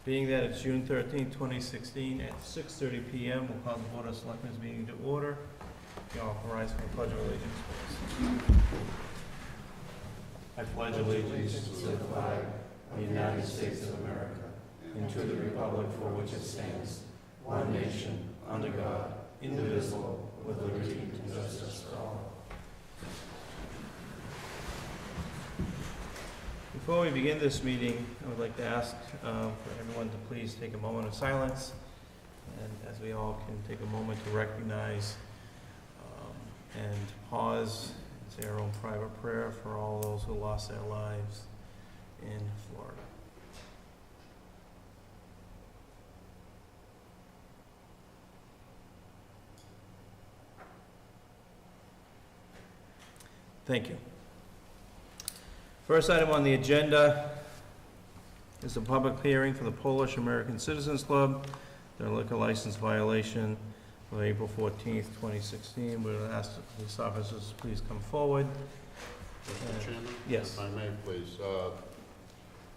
Being that it's June 13th, 2016, at 6:30 PM, we'll call the Board of Selectmen's meeting to order. You all rise for the Pledge of Allegiance, please. I pledge allegiance to the flag of the United States of America and to the republic for which it stands, one nation, under God, indivisible, with liberty and justice for all. Before we begin this meeting, I would like to ask for everyone to please take a moment of silence, and as we all can take a moment to recognize and pause and say our own private prayer for all those who lost their lives in Florida. Thank you. First item on the agenda is a public hearing for the Polish American Citizens Club, their liquor license violation of April 14th, 2016. We would ask the police officers to please come forward. Mr. Chairman? Yes. If I may, please.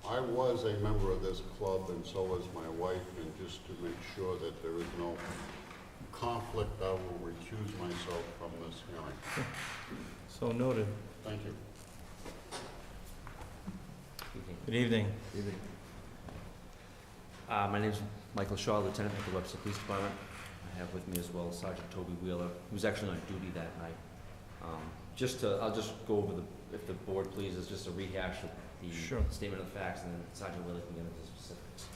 I was a member of this club, and so was my wife, and just to make sure that there is no conflict, I will recuse myself from this hearing. So noted. Thank you. Good evening. My name is Michael Shaw, Lieutenant with the Webster Police Department. I have with me as well Sergeant Toby Wheeler, who's actually on duty that night. I'll just go over if the board pleases, just a rehash of the statement of the facts, and then Sergeant Wheeler can get into the specifics.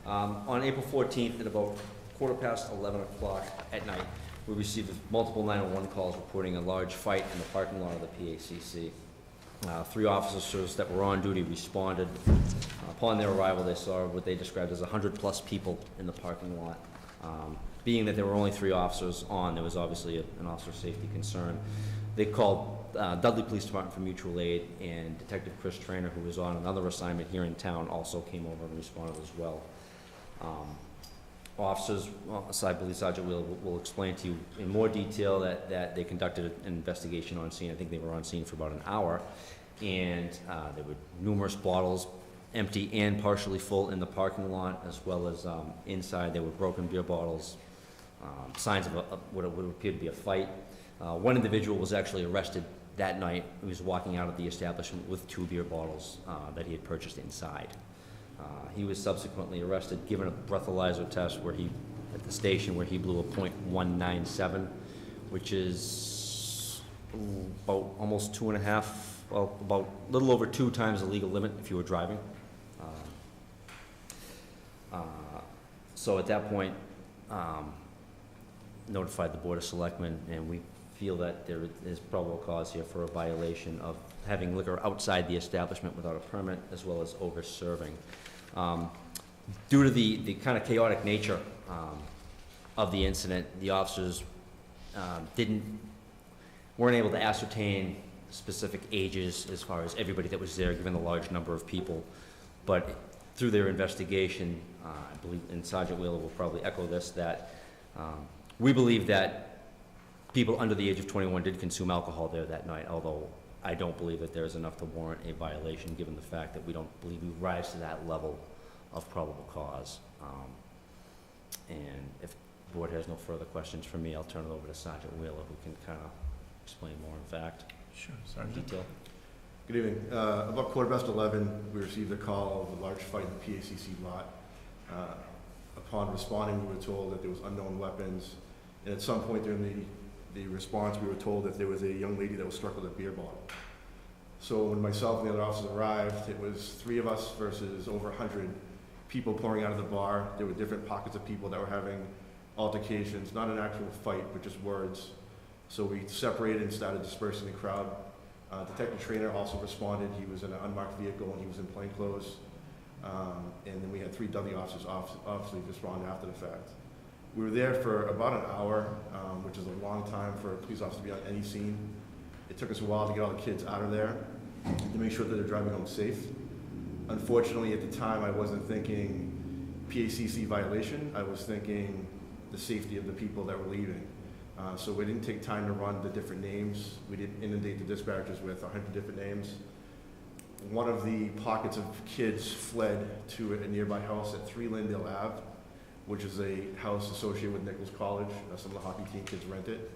On April 14th at about 11:15 at night, we received multiple 911 calls reporting a large fight in the parking lot of the PACC. 3 officers that were on duty responded. Upon their arrival, they saw what they described as 100+ people in the parking lot. Being that there were only 3 officers on, there was obviously an officer safety concern. They called Dudley Police Department for mutual aid, and Detective Chris Trainer, who was on another assignment here in town, also came over and responded as well. Officers, I believe Sergeant will explain to you in more detail that they conducted an investigation on scene. I think they were on scene for about an hour, and there were numerous bottles, empty and partially full, in the parking lot, as well as inside there were broken beer bottles, signs of what would appear to be a fight. One individual was actually arrested that night. He was walking out of the establishment with 2 beer bottles that he had purchased inside. He was subsequently arrested, given a breathalyzer test at the station where he blew a .197, which is about almost 2.5, about a little over 2 times the legal limit if you were driving. So at that point, notified the Board of Selectmen, and we feel that there is probable cause here for a violation of having liquor outside the establishment without a permit, as well as over-serving. Due to the kind of chaotic nature of the incident, the officers weren't able to ascertain specific ages as far as everybody that was there, given the large number of people. But through their investigation, I believe, and Sergeant Wheeler will probably echo this, that we believe that people under the age of 21 did consume alcohol there that night, although I don't believe that there is enough to warrant a violation, given the fact that we don't believe we rise to that level of probable cause. And if the board has no further questions for me, I'll turn it over to Sergeant Wheeler, who can kind of explain more in fact. Sure, Sergeant. Detail. Good evening. About 11:15, we received a call of a large fight in the PACC lot. Upon responding, we were told that there was unknown weapons, and at some point during the response, we were told that there was a young lady that was struck with a beer bottle. So when myself and the other officers arrived, it was 3 of us versus over 100 people pouring out of the bar. There were different pockets of people that were having altercations, not an actual fight, but just words. So we separated and started dispersing the crowd. Detective Trainer also responded. He was in an unmarked vehicle and he was in plain clothes. And then we had 3 Dudley officers obviously respond after the fact. We were there for about an hour, which is a long time for a police officer to be on any scene. It took us a while to get all the kids out of there to make sure that they're driving home safe. Unfortunately, at the time, I wasn't thinking PACC violation. I was thinking the safety of the people that were leaving. So we didn't take time to run the different names. We didn't inundate the dispatchers with 100 different names. one of the pockets of kids fled to a nearby house at 3 Lindale Ave, which is a house associated with Nichols College. Some of the hockey team kids rent it.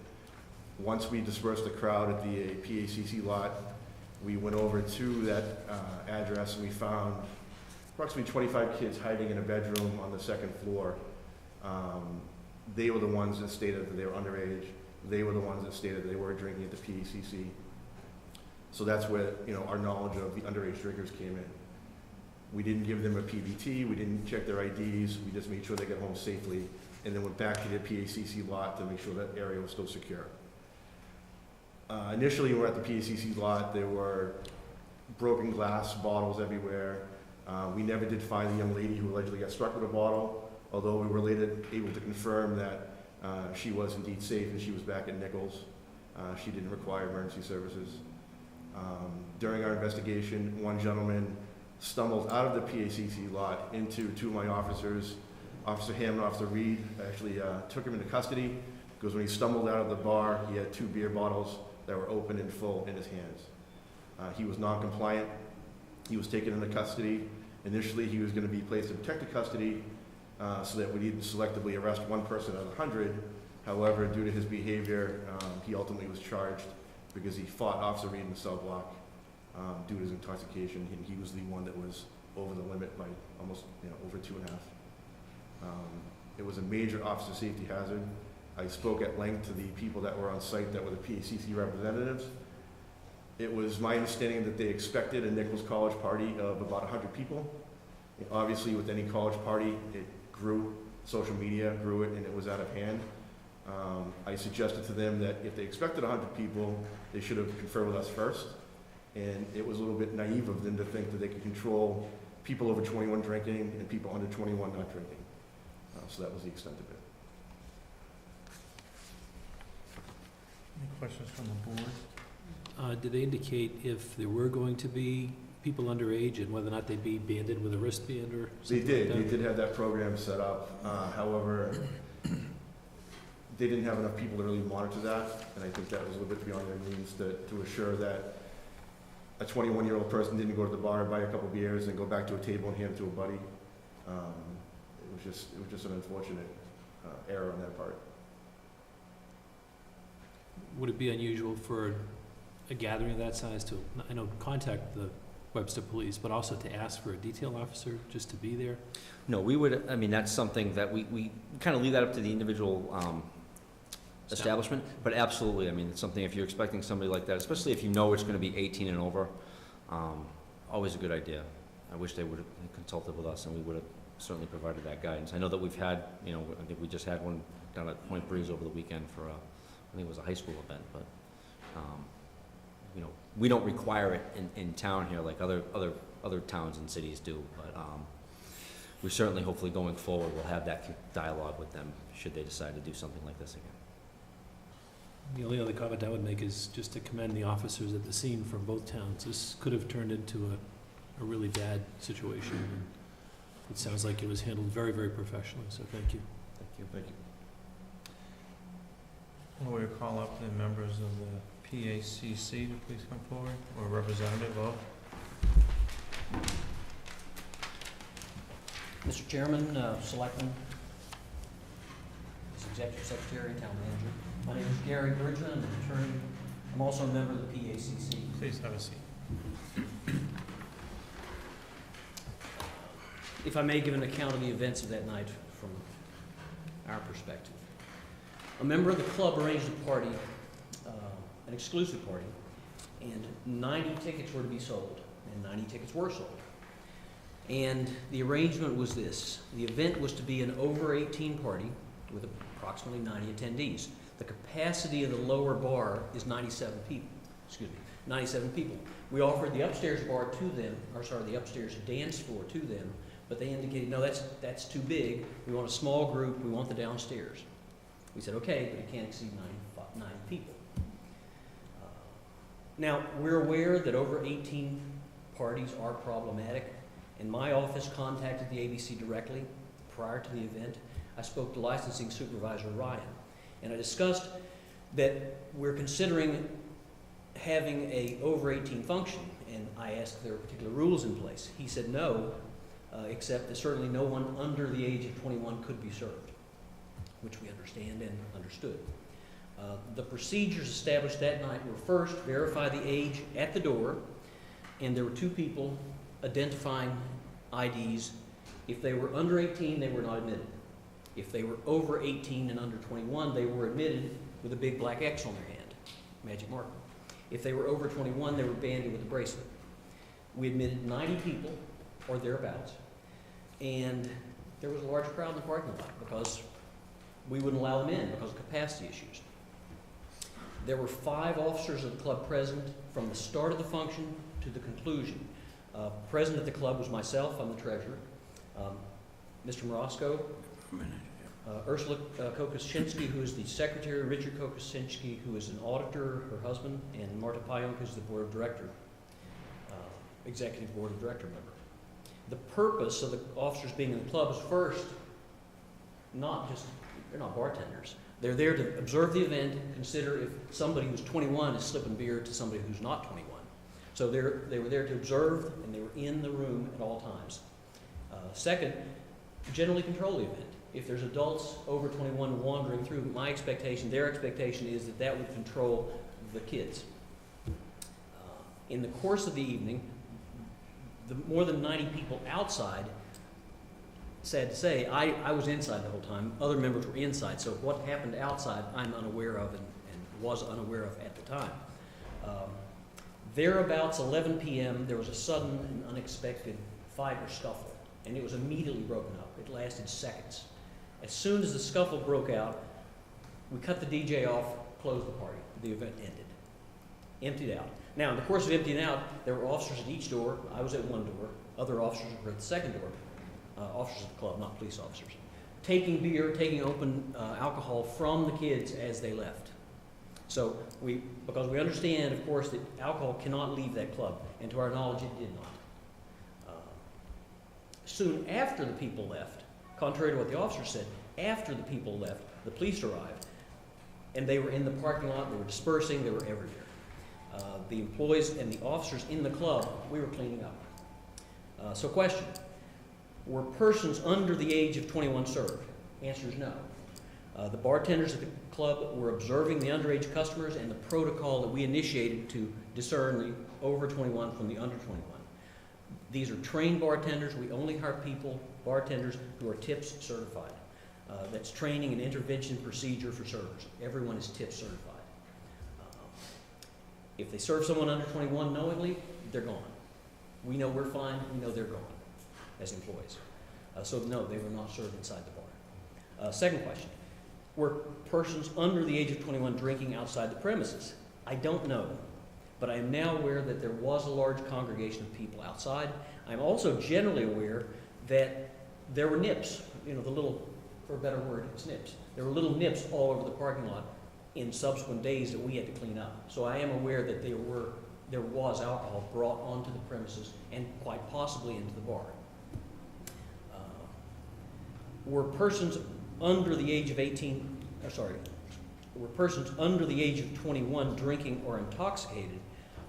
Once we dispersed the crowd at the PACC lot, we went over to that address and we found approximately 25 kids hiding in a bedroom on the second floor. They were the ones that stated that they were underage. They were the ones that stated they were drinking at the PACC. So that's where, you know, our knowledge of the underage drinkers came in. We didn't give them a PBT, we didn't check their IDs, we just made sure they got home safely, and then went back to the PACC lot to make sure that area was still secure. Initially, we were at the PACC lot, there were broken glass bottles everywhere. We never did find the young lady who allegedly got struck with a bottle, although we were later able to confirm that she was indeed safe and she was back at Nichols. She didn't require emergency services. During our investigation, one gentleman stumbled out of the PACC lot into 2 of my officers. Officer Hammond and Officer Reed actually took him into custody because when he stumbled out of the bar, he had 2 beer bottles that were open and full in his hands. He was non-compliant. He was taken into custody. Initially, he was going to be placed in protective custody so that we didn't selectively arrest 1 person out of 100. However, due to his behavior, he ultimately was charged because he fought Officer Reed in the cell block due to his intoxication. He was the one that was over the limit by almost, over 2.5. It was a major officer safety hazard. I spoke at length to the people that were on site that were the PACC representatives. It was my understanding that they expected a Nichols College party of about 100 people. And obviously, with any college party, it grew. Social media grew it, and it was out of hand. I suggested to them that if they expected 100 people, they should have conferred with us first. And it was a little bit naive of them to think that they could control people over 21 drinking and people under 21 not drinking. So that was the extent of it. Any questions from the board? Did they indicate if there were going to be people underage and whether or not they'd be banded with a wristband or They something did. like that? They did have that program set up. However, they didn't have enough people to really monitor that, and I think that was a little bit beyond their means to assure that a 21-year-old person didn't go to the bar and buy a couple beers and go back to a table and hand it to a buddy. It was just an unfortunate error on that part. Would it be unusual for a gathering of that size to, I know, contact the Webster Police, but also to ask for a detail officer just to be there? No, we would, I mean, that's something that we kind of leave that up to the individual establishment, but absolutely, I mean, it's something, if you're expecting somebody like that, especially if you know it's going to be 18 and over, always a good idea. I wish they would have consulted with us, and we would have certainly provided that guidance. I know that we've had, I think we just had one down at Point Breeze over the weekend for, I think it was a high school event, but, we don't require it in town here like other towns and cities do, but we certainly, hopefully going forward, will have that dialogue with them should they decide to do something like this again. The only other comment I would make is just to commend the officers at the scene from both towns. This could have turned into a really bad situation. And it sounds like it was handled very, very professionally, so thank you. Thank you. Thank you. Will we call up the members of the PACC to please come forward, or representative of? Mr. Chairman, Selectmen, Executive Secretary, Town Manager. My name is Gary Bridgman, I'm an attorney. I'm also a member of the PACC. Please have a seat. If I may give an account of the events of that night from our perspective. A member of the club arranged a party, an exclusive party, and 90 tickets were to be sold, and 90 tickets were sold. And the arrangement was this. The event was to be an over 18 party with approximately 90 attendees. The capacity of the lower bar is 97 people. 97 people. We offered the upstairs bar to them, the upstairs dance floor to them, but they indicated, no, that's too big. We want a small group. We want the downstairs. We said, okay, but it can't exceed 9 people. Now, we're aware that over 18 parties are problematic, and my office contacted the ABC directly prior to the event. I spoke to Licensing Supervisor Ryan, and I discussed that we're considering having a over 18 function, and I asked if there were particular rules in place. He said no, except that certainly no one under the age of 21 could be served, which we understand and understood. The procedures established that night were first, verify the age at the door, and there were 2 people identifying IDs. If they were under 18, they were not admitted. If they were over 18 and under 21, they were admitted with a big black X on their hand, magic marker. If they were over 21, they were banded with a bracelet. We admitted 90 people, or thereabouts, and there was a large crowd in the parking lot because we wouldn't allow them in because of capacity issues. There were 5 officers of the club present from the start of the function to the conclusion. Present at the club was myself, I'm the treasurer, Mr. Morosco, Ursula Kokosinski, who is the secretary, Richard Kokosinski, who is an auditor, her husband, and Marta Payonk, who is the board of director, executive board of director member. The purpose of the officers being in the club is first, they're not bartenders. They're there to observe the event, consider if somebody who's 21 is slipping beer to somebody who's not 21. So they were there to observe, and they were in the room at all times. Second, generally control the event. If there's adults over 21 wandering through, their expectation is that that would control the kids. In the course of the evening, the more than 90 people outside, sad to say, I was inside the whole time. Other members were inside, so what happened outside I'm unaware of and was unaware of at the time. Thereabouts 11 p.m., there was a sudden and unexpected fight or scuffle, and it was immediately broken up. It lasted seconds. As soon as the scuffle broke out, we cut the DJ off, closed the party. The event ended. Emptied out. Now, in the course of emptying out, there were officers at each door. I was at one door. Other officers were at the second door. Officers of the club, not police officers. Taking beer, taking open alcohol from the kids as they left. So because we understand, of course, that alcohol cannot leave that club, and to our knowledge, it did not. Soon after the people left, contrary to what the officer said, after the people left, the police arrived, and they were in the parking lot, they were dispersing, they were everywhere. The employees and the officers in the club, we were cleaning up. So question, were persons under the age of 21 served? Answer is no. The bartenders at the club were observing the underage customers and the protocol that we initiated to discern the over 21 from the under 21. These are trained bartenders. We only hire bartenders who are TIPS certified. That's training and intervention procedure for servers. Everyone is TIPS certified. If they serve someone under 21 knowingly, they're gone. We know we're fine. We know they're gone as employees. So no, they were not served inside the bar. Second question, were persons under the age of 21 drinking outside the premises? I don't know, but I am now aware that there was a large congregation of people outside. I'm also generally aware that there were nips, the little, for a better word, it's nips. There were little nips all over the parking lot in subsequent days that we had to clean up. So I am aware that there was alcohol brought onto the premises and quite possibly into the bar. Were persons under the age of 21 drinking or intoxicated?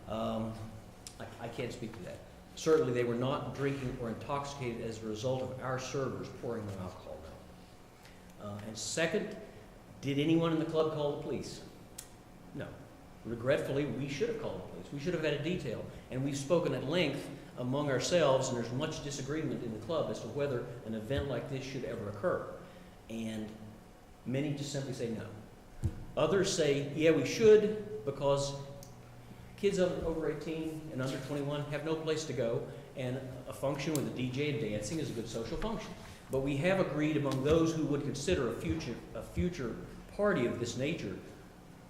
I can't speak to that. Certainly they were not drinking or intoxicated as a result of our servers pouring them alcohol down. And second, did anyone in the club call the police? No. Regretfully, we should have called the police. We should have had a detail. And we've spoken at length among ourselves, and there's much disagreement in the club as to whether an event like this should ever occur. And many just simply say no. Others say, yeah, we should, because kids over 18 and under 21 have no place to go, and a function with a DJ and dancing is a good social function. But we have agreed among those who would consider a future party of this nature,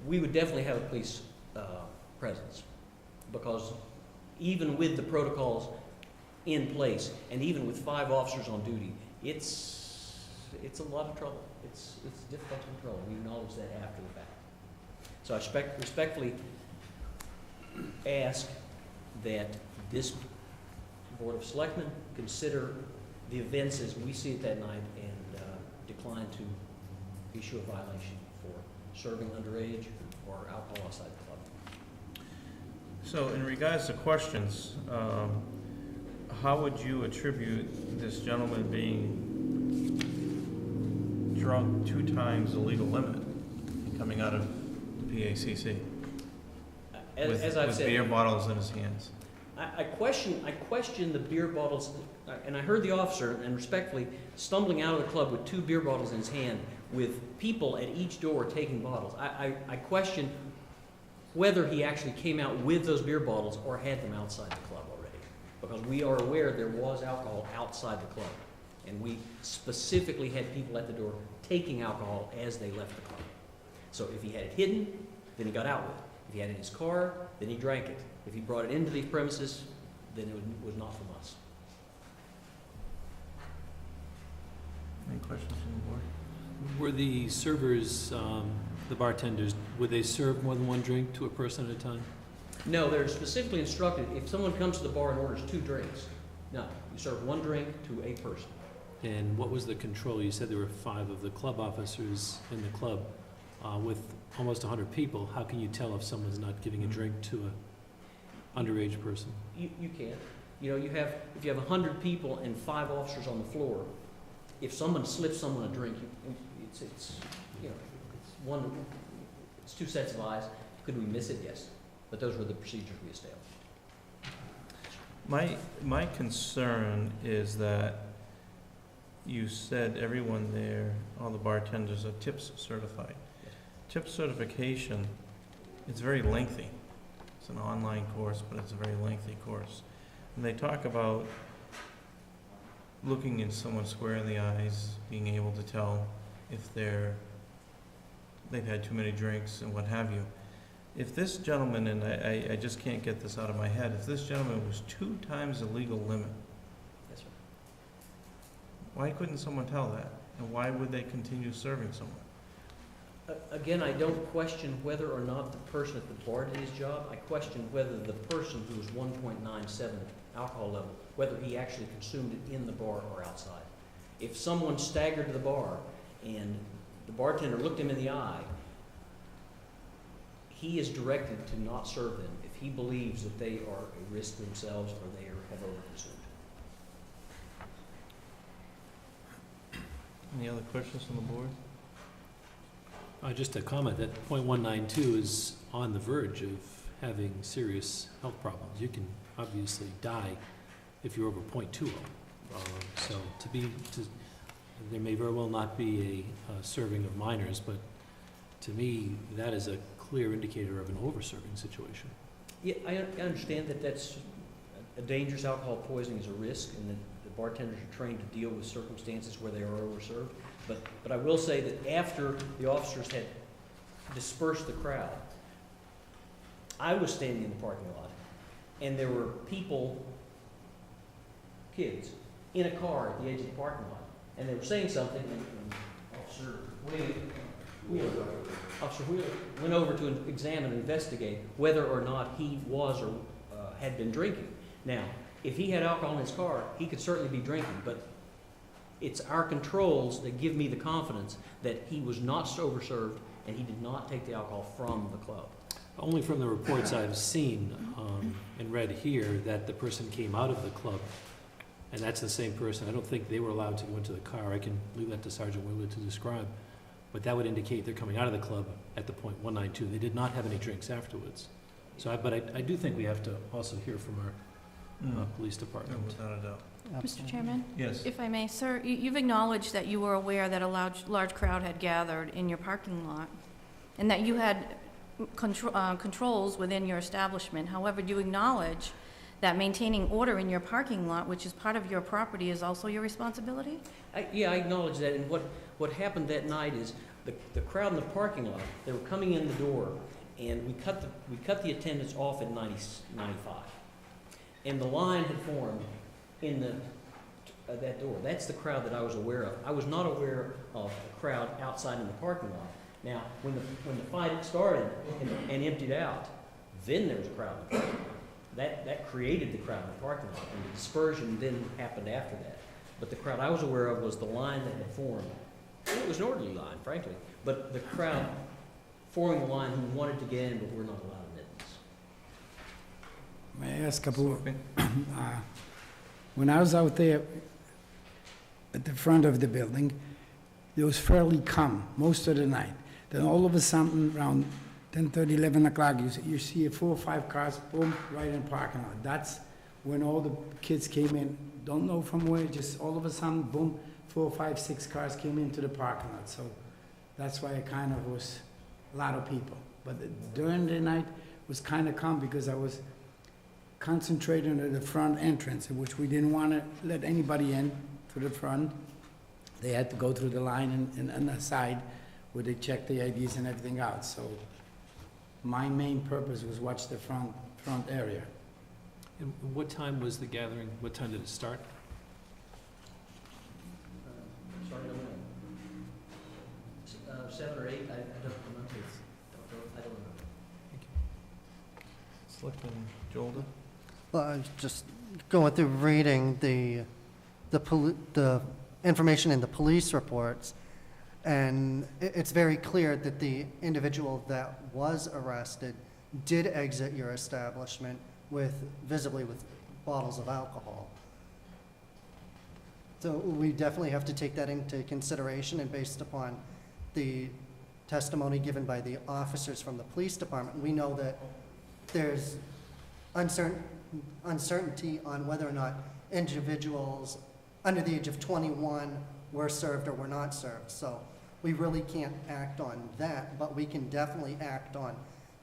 we would definitely have a police presence, because even with the protocols in place, and even with 5 officers on duty, it's a lot of trouble. It's difficult to control. We acknowledge that after the fact. So I respectfully ask that this Board of Selectmen consider the events as we see it that night and decline to issue a violation for serving underage or alcohol outside the club. So in regards to questions, how would you attribute this gentleman being drunk 2 times the legal limit coming out of the PACC? As I've With said, beer bottles in his hands? I question the beer bottles, and I heard the officer, and respectfully, stumbling out of the club with 2 beer bottles in his hand, with people at each door taking bottles. I question whether he actually came out with those beer bottles or had them outside the club already. Because we are aware there was alcohol outside the club. And we specifically had people at the door taking alcohol as they left the club. So if he had it hidden, then he got out with it. If he had it in his car, then he drank it. If he brought it into these premises, then it was not from us. Any questions from the board? Were the servers, the bartenders, would they serve more than 1 drink to a person at a time? No, they're specifically instructed, if someone comes to the bar and orders 2 drinks, no, you serve 1 drink to a person. And what was the control? You said there were 5 of the club officers in the club. With almost 100 people, how can you tell if someone's not giving a drink to a underage person? You can't. You know, if you have 100 people and 5 officers on the floor, if someone slips someone a drink, it's 2 sets of eyes. Could we miss it? Yes. But those were the procedures we established. My concern is that you said everyone there, all the bartenders are TIPS certified. Yes. TIPS certification, it's very lengthy. It's an online course, but it's a very lengthy course. And they talk about looking in someone square in the eyes, being able to tell if they've had too many drinks and what have you. If this gentleman, and I just can't get this out of my head, if this gentleman was 2 times the legal limit, Yes, sir. why couldn't someone tell that? And why would they continue serving someone? Again, I don't question whether or not the person at the bar did his job. I question whether the person who was 1.97 alcohol level, whether he actually consumed it in the bar or outside. If someone staggered to the bar and the bartender looked him in the eye, he is directed to not serve them if he believes that they are a risk to themselves or they have overconsumed. Any other questions from the board? Just a comment that .192 is on the verge of having serious health problems. You can obviously die if you're over .20. So there may very well not be a serving of minors, but to me, that is a clear indicator of an over-serving situation. Yeah, I understand that that's a dangerous alcohol poisoning is a risk, and that the bartenders are trained to deal with circumstances where they are overserved. But I will say that after the officers had dispersed the crowd, I was standing in the parking lot, and there were people, kids, in a car at the edge of the parking lot, and they were saying something, and Officer Wheeler went over to examine and investigate whether or not he was or had been drinking. Now, if he had alcohol in his car, he could certainly be drinking, but it's our controls that give me the confidence that he was not overserved and he did not take the alcohol from the club. Only from the reports I've seen and read here that the person came out of the club, and that's the same person. I don't think they were allowed to go into the car. I can leave that to Sergeant Wheeler to describe. But that would indicate they're coming out of the club at the .192. They did not have any drinks afterwards. So, I do think we have to also hear from our police No, department. without a doubt. Mr. Chairman, Yes. if I may, sir, you've acknowledged that you were aware that a large crowd had gathered in your parking lot and that you had controls within your establishment. However, do you acknowledge that maintaining order in your parking lot, which is part of your property, is also your responsibility? Yeah, I acknowledge that, and what happened that night is the crowd in the parking lot, they were coming in the door, and we cut the attendants off at 95. And the line had formed in that door. That's the crowd that I was aware of. I was not aware of a crowd outside in the parking lot. Now, when the fight started and emptied out, then there was a crowd in the parking lot. That created the crowd in the parking lot, and the dispersion then happened after that. But the crowd I was aware of was the line that had formed. And it was an orderly line, frankly, but the crowd forming the line who wanted to get in but were not allowed admittance. May I ask a couple? Selectman? When I was out there at the front of the building, it was fairly calm most of the night. Then all of a sudden, around 10:30, 11 o'clock, you see 4 or 5 cars, boom, right in the parking lot. That's when all the kids came in, don't know from where, just all of a sudden, boom, 4, 5, 6 cars came into the parking lot. So that's why it kind of was a lot of people. But during the night, it was kind of calm because I was concentrating at the front entrance, which we didn't want to let anybody in to the front. They had to go through the line and the side where they check the IDs and everything out. So my main purpose was watch the front area. And what time was the gathering? What time did it start? Starting at when? 7 or 8, I don't remember. I don't remember. Selectman Jolda? Well, I was just going through reading the information in the police reports, and it's very clear that the individual that was arrested did exit your establishment visibly with bottles of alcohol. So we definitely have to take that into consideration, and based upon the testimony given by the officers from the police department, we know that there's uncertainty on whether or not individuals under the age of 21 were served or were not served. So we really can't act on that, but we can definitely act on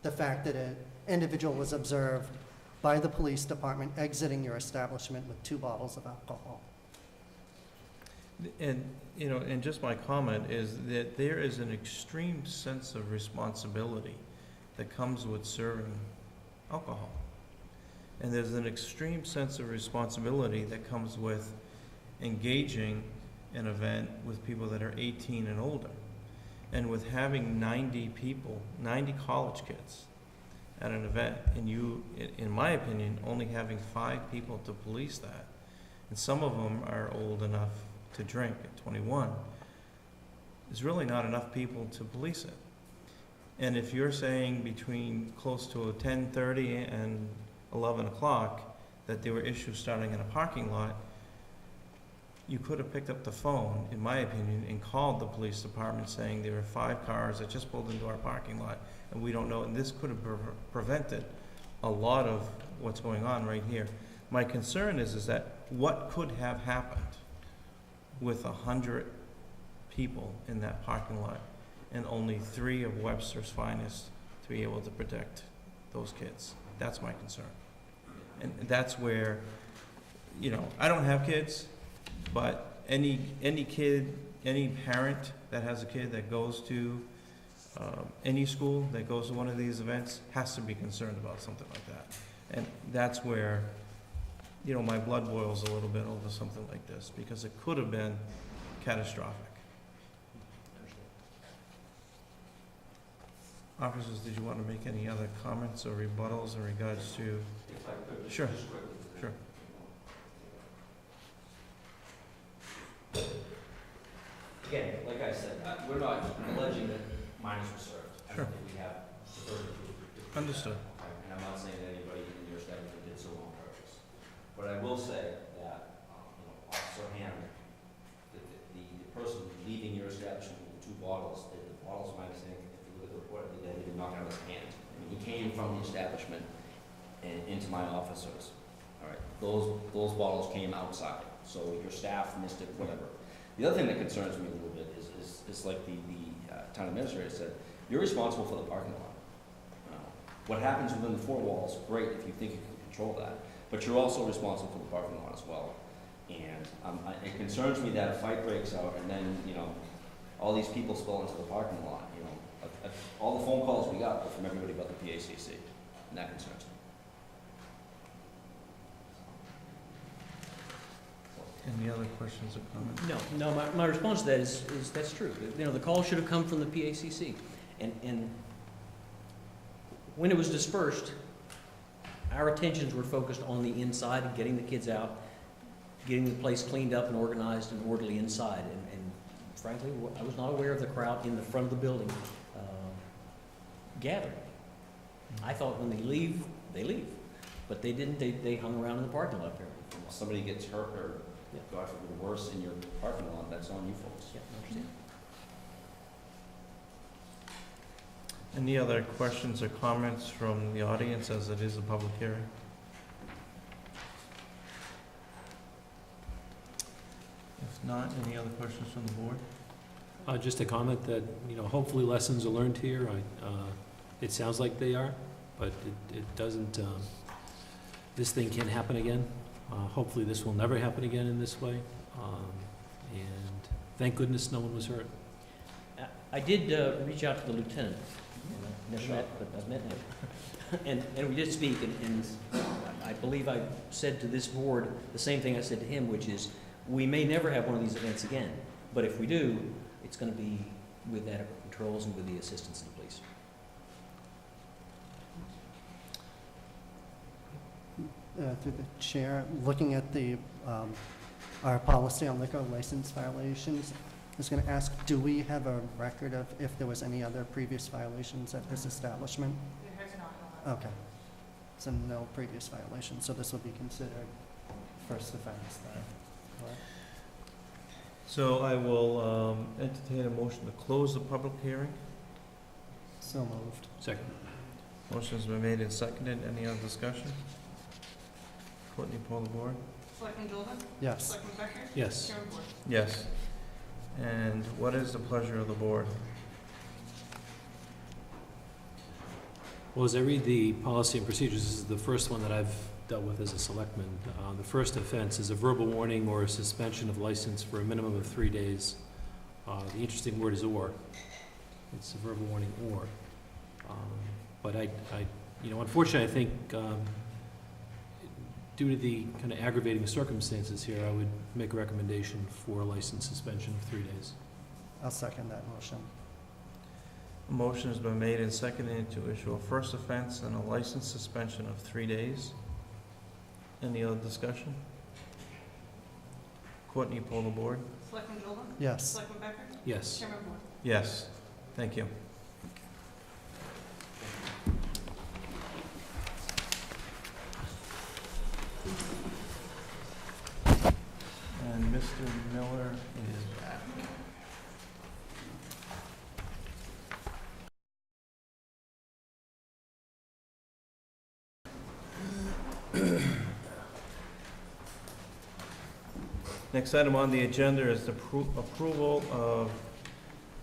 the fact that an individual was observed by the police department exiting your establishment with 2 bottles of alcohol. And, you know, and just my comment is that there is an extreme sense of responsibility that comes with serving alcohol. And there's an extreme sense of responsibility that comes with engaging an event with people that are 18 and older. And with having 90 people, 90 college kids at an event, and you, in my opinion, only having 5 people to police that, and some of them are old enough to drink at 21, there's really not enough people to police it. And if you're saying between close to 10:30 and 11 o'clock that there were issues starting in a parking lot, you could have picked up the phone, in my opinion, and called the police department saying there were 5 cars that just pulled into our parking lot and we don't know, and this could have prevented a lot of what's going on right here. My concern is that what could have happened with 100 people in that parking lot and only 3 of Webster's finest to be able to protect those kids? That's my concern. And that's where, you know, I don't have kids, but any kid, any parent that has a kid that goes to any school that goes to one of these events has to be concerned about something like that. And that's where, you know, my blood boils a little bit over something like this, because it could have been catastrophic. Officers, did you want to make any other comments or rebuttals in regards to? If I could, Sure. just quickly. Sure. Again, like I said, we're not alleging that minors were served. I Sure. don't think we have the burden to prove Understood. that. And I'm not saying that anybody in your establishment did so on purpose. But I will say that, you know, Officer Hand, the person leaving your establishment with the 2 bottles, the bottles, my understanding, if you look at the report, that he did not have his hand. I mean, he came from the establishment and into my officers. All right, those bottles came outside, so your staff missed it, whatever. The other thing that concerns me a little bit is like the town administrator said, you're responsible for the parking lot. What happens within the 4 walls, great if you think you can control that, but you're also responsible for the parking lot as well. And it concerns me that a fight breaks out and then, you know, all these people spill into the parking lot, you know. All the phone calls we got were from everybody but the PACC, and that concerns me. Any other questions or comments? No, my response to that is that's true. You know, the call should have come from the PACC. And when it was dispersed, our attentions were focused on the inside and getting the kids out, getting the place cleaned up and organized and orderly inside. And frankly, I was not aware of the crowd in the front of the building gathering. I thought when they leave, they leave. But they didn't, they hung around in the parking lot apparently. If somebody gets hurt or, Yeah. God forbid, worse in your parking lot, that's on you folks. Yeah, I understand. Any other questions or comments from the audience, as it is a public hearing? If not, any other questions from the board? Just a comment that, hopefully lessons are learned here. It sounds like they are, but it doesn't, this thing can happen again. Hopefully this will never happen again in this way. And thank goodness no one was hurt. I did reach out to the lieutenant. Never met, but I've met him. And we did speak, and I believe I said to this board the same thing I said to him, which is, we may never have one of these events again, but if we do, it's going to be with adequate controls and with the assistance of the police. Through the chair, looking at the, our policy on liquor license violations, I was going to ask, do we have a record of if there was any other previous violations at this establishment? There has not. Okay. So no previous violations, so this will be considered first offense then, correct? So I will entertain a motion to close the public hearing. So moved. Second. Motion's been made and seconded. Any other discussion? Courtney, poll the board. Selectman Jordan? Yes. Selectman Becker? Yes. Chairman Board? Yes. And what is the pleasure of the board? Well, as I read the policy and procedures, this is the first one that I've dealt with as a selectman. The first offense is a verbal warning or a suspension of license for a minimum of 3 days. The interesting word is or. It's a verbal warning or. But unfortunately, I think due to the kind of aggravating circumstances here, I would make a recommendation for a license suspension of 3 days. I'll second that motion. A motion has been made and seconded to issue a first offense and a license suspension of 3 days. Any other discussion? Courtney, poll the board. Selectman Jordan? Yes. Selectman Becker? Yes. Chairman Board? Yes. Thank you. And Mr. Miller is back. Next item on the agenda is the approval of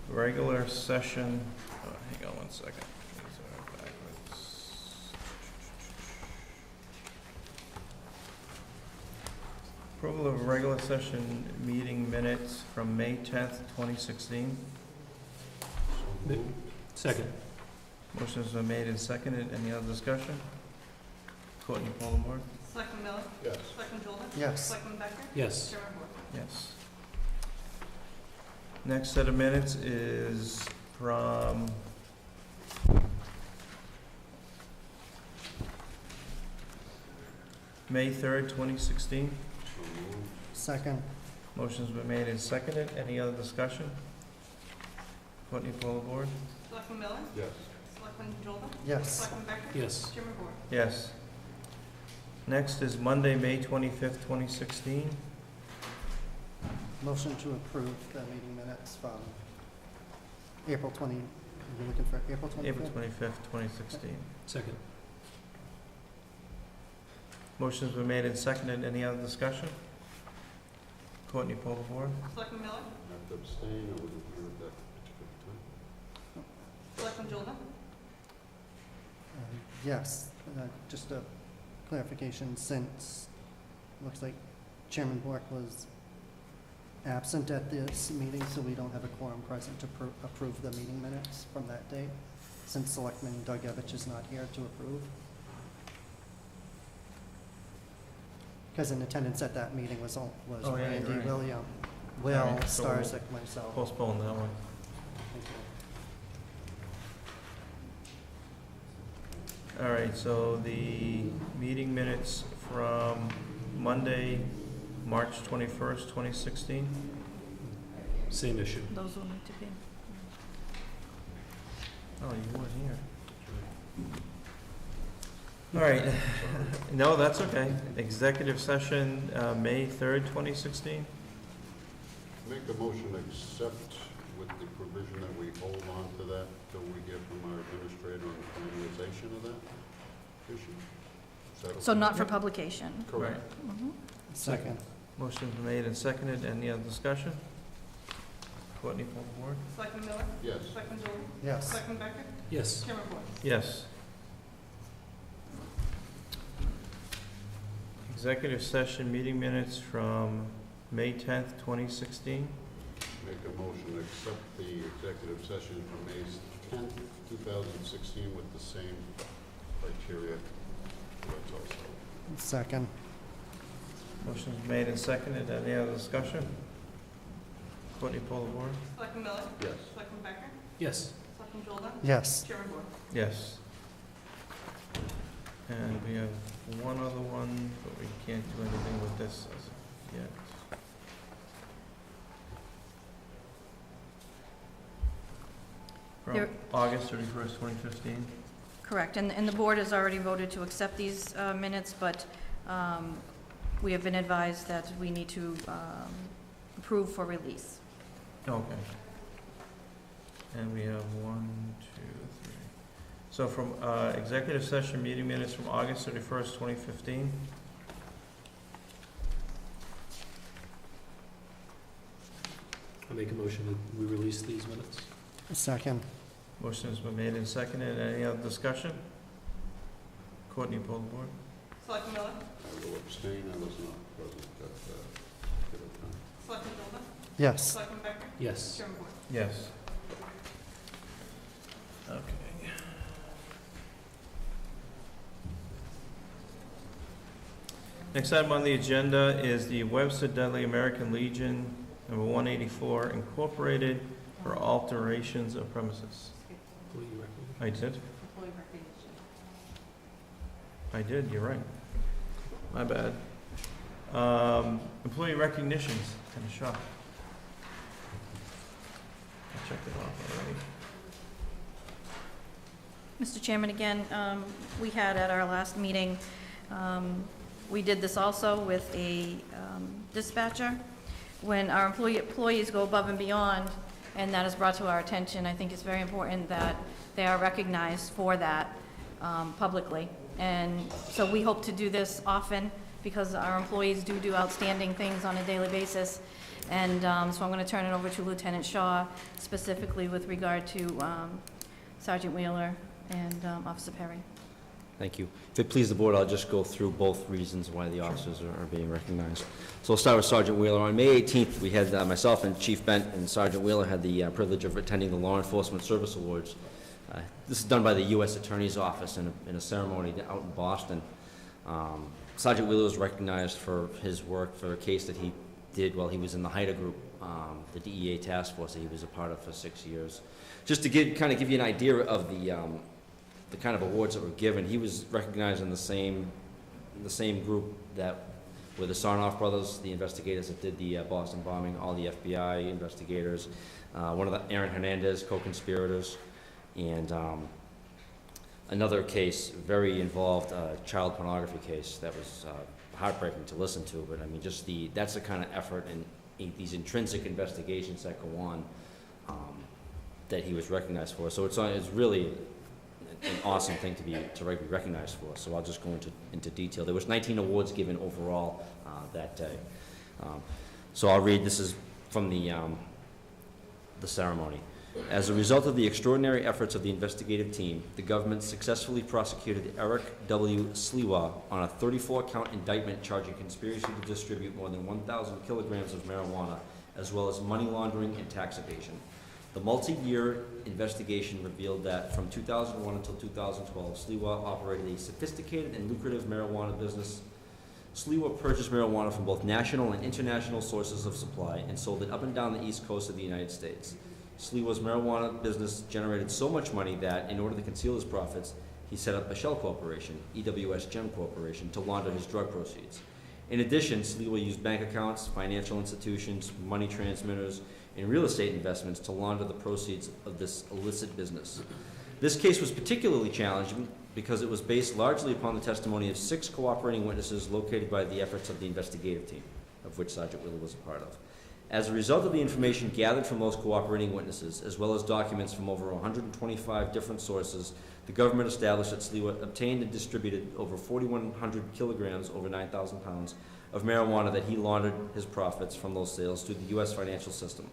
regular session. Oh, hang on one second. These are backwards. Approval of regular session meeting minutes from May 10th, 2016. So moved. Second. Motion's been made and seconded. Any other discussion? Courtney, poll the board. Selectman Miller? Yes. Selectman Jordan? Yes. Selectman Becker? Yes. Chairman Board? Yes. Next set of minutes is from May 3rd, 2016. So moved. Second. Motion's been made and seconded. Any other discussion? Courtney, poll the board. Selectman Miller? Yes. Selectman Jordan? Yes. Selectman Becker? Yes. Chairman Board? Yes. Next is Monday, May 25th, 2016. Motion to approve the meeting minutes from April 20, you're looking for April 25th? April 25th, 2016. Second. Motion's been made and seconded. Any other discussion? Courtney, poll the board. Selectman Miller? I have to abstain, I wasn't here at that particular time. Selectman Jordan? Yes, just a clarification, since looks like Chairman Bork was absent at this meeting, so we don't have a quorum present to approve the meeting minutes from that date, since Selectman Dugevich is not here to approve. Because in attendance at that meeting was Oh, yeah, you're Randy, right. William, All Will, right, so we'll Starzik, myself. Postpone that one. Thank you. All right, so the meeting minutes from Monday, March 21st, 2016. Same issue. Those will need to be. Oh, you weren't here. All right, no, that's okay. Executive session, May 3rd, 2016. Make a motion to accept with the provision that we hold on to that till we hear from our administrator on the finalization of that issue. Is that So okay? not for publication. Correct. Mhm. Second. Motion's been made and seconded. Any other discussion? Courtney, full board? Selectman Miller? Yes. Selectman Jolie? Yes. Selectman Becker? Yes. Chairman Boyle? Yes. Executive session meeting minutes from May 10th, 2016. Make a motion to accept the executive session from May 10th, 2016 with the same criteria. That's also. Second. Motion's made and seconded. Any other discussion? Courtney, pull the board? Selectman Miller? Yes. Selectman Becker? Yes. Selectman Jolie? Yes. Chairman Boyle? Yes. And we have one other one, but we can't do anything with this as of yet. From There- August 31st, 2015. Correct, and the board has already voted to accept these minutes, but we have been advised that we need to approve for release. Okay. And we have 1, 2, 3. So from executive session meeting minutes from August 31st, 2015. I make a motion that we release these minutes. Second. Motion's been made and seconded. Any other discussion? Courtney, pull the board? Selectman Miller? I will abstain. I was not present at that particular time. Selectman Jolie? Yes. Selectman Becker? Yes. Chairman Boyle? Yes. Okay. Next item on the agenda is the Webster Dudley American Legion, number 184, Incorporated, for alterations of premises. What do you recommend? I did? Employee recognition. I did, you're right. My bad. Employee recognitions, kind of shocked. I checked it off already. Mr. Chairman, again, we had at our last meeting, we did this also with a dispatcher. When our employees go above and beyond, and that is brought to our attention, I think it's very important that they are recognized for that publicly. And so we hope to do this often, because our employees do outstanding things on a daily basis. And so I'm going to turn it over to Lieutenant Shaw, specifically with regard to Sergeant Wheeler and Officer Perry. Thank you. If it pleases the board, I'll just go through both reasons why the officers are being recognized. So we'll start with Sergeant Wheeler. On May 18th, we had myself and Chief Bent and Sergeant Wheeler had the privilege of attending the Law Enforcement Service Awards. This is done by the U.S. Attorney's Office in a ceremony out in Boston. Sergeant Wheeler was recognized for his work for a case that he did while he was in the HIDA group, the DEA task force that he was a part of for 6 years. Just to kind of give you an idea of the kind of awards that were given, he was recognized in the same group that were the Sarnoff brothers, the investigators that did the Boston bombing, all the FBI investigators, one of the Aaron Hernandez co-conspirators, and another case, very involved child pornography case that was heartbreaking to listen to, but I mean, that's the kind of effort and these intrinsic investigations that go on that he was recognized for. So it's really an awesome thing to be recognized for. So I'll just go into detail. There was 19 awards given overall that day. So I'll read. This is from the ceremony. As a result of the extraordinary efforts of the investigative team, the government successfully prosecuted Eric W. Sliwa on a 34-count indictment charging conspiracy to distribute more than 1,000 kilograms of marijuana, as well as money laundering and tax evasion. The multi-year investigation revealed that from 2001 until 2012, Sliwa operated a sophisticated and lucrative marijuana business. Sliwa purchased marijuana from both national and international sources of supply and sold it up and down the east coast of the United States. Sliwa's marijuana business generated so much money that, in order to conceal his profits, he set up a shell corporation, EWS Gem Corporation, to launder his drug proceeds. In addition, Sliwa used bank accounts, financial institutions, money transmitters, and real estate investments to launder the proceeds of this illicit business. This case was particularly challenging because it was based largely upon the testimony of 6 cooperating witnesses located by the efforts of the investigative team, of which Sergeant Wheeler was a part of. As a result of the information gathered from those cooperating witnesses, as well as documents from over 125 different sources, the government established that Sliwa obtained and distributed over 4,100 kilograms, over 9,000 pounds, of marijuana that he laundered his profits from those sales through the U.S. financial system.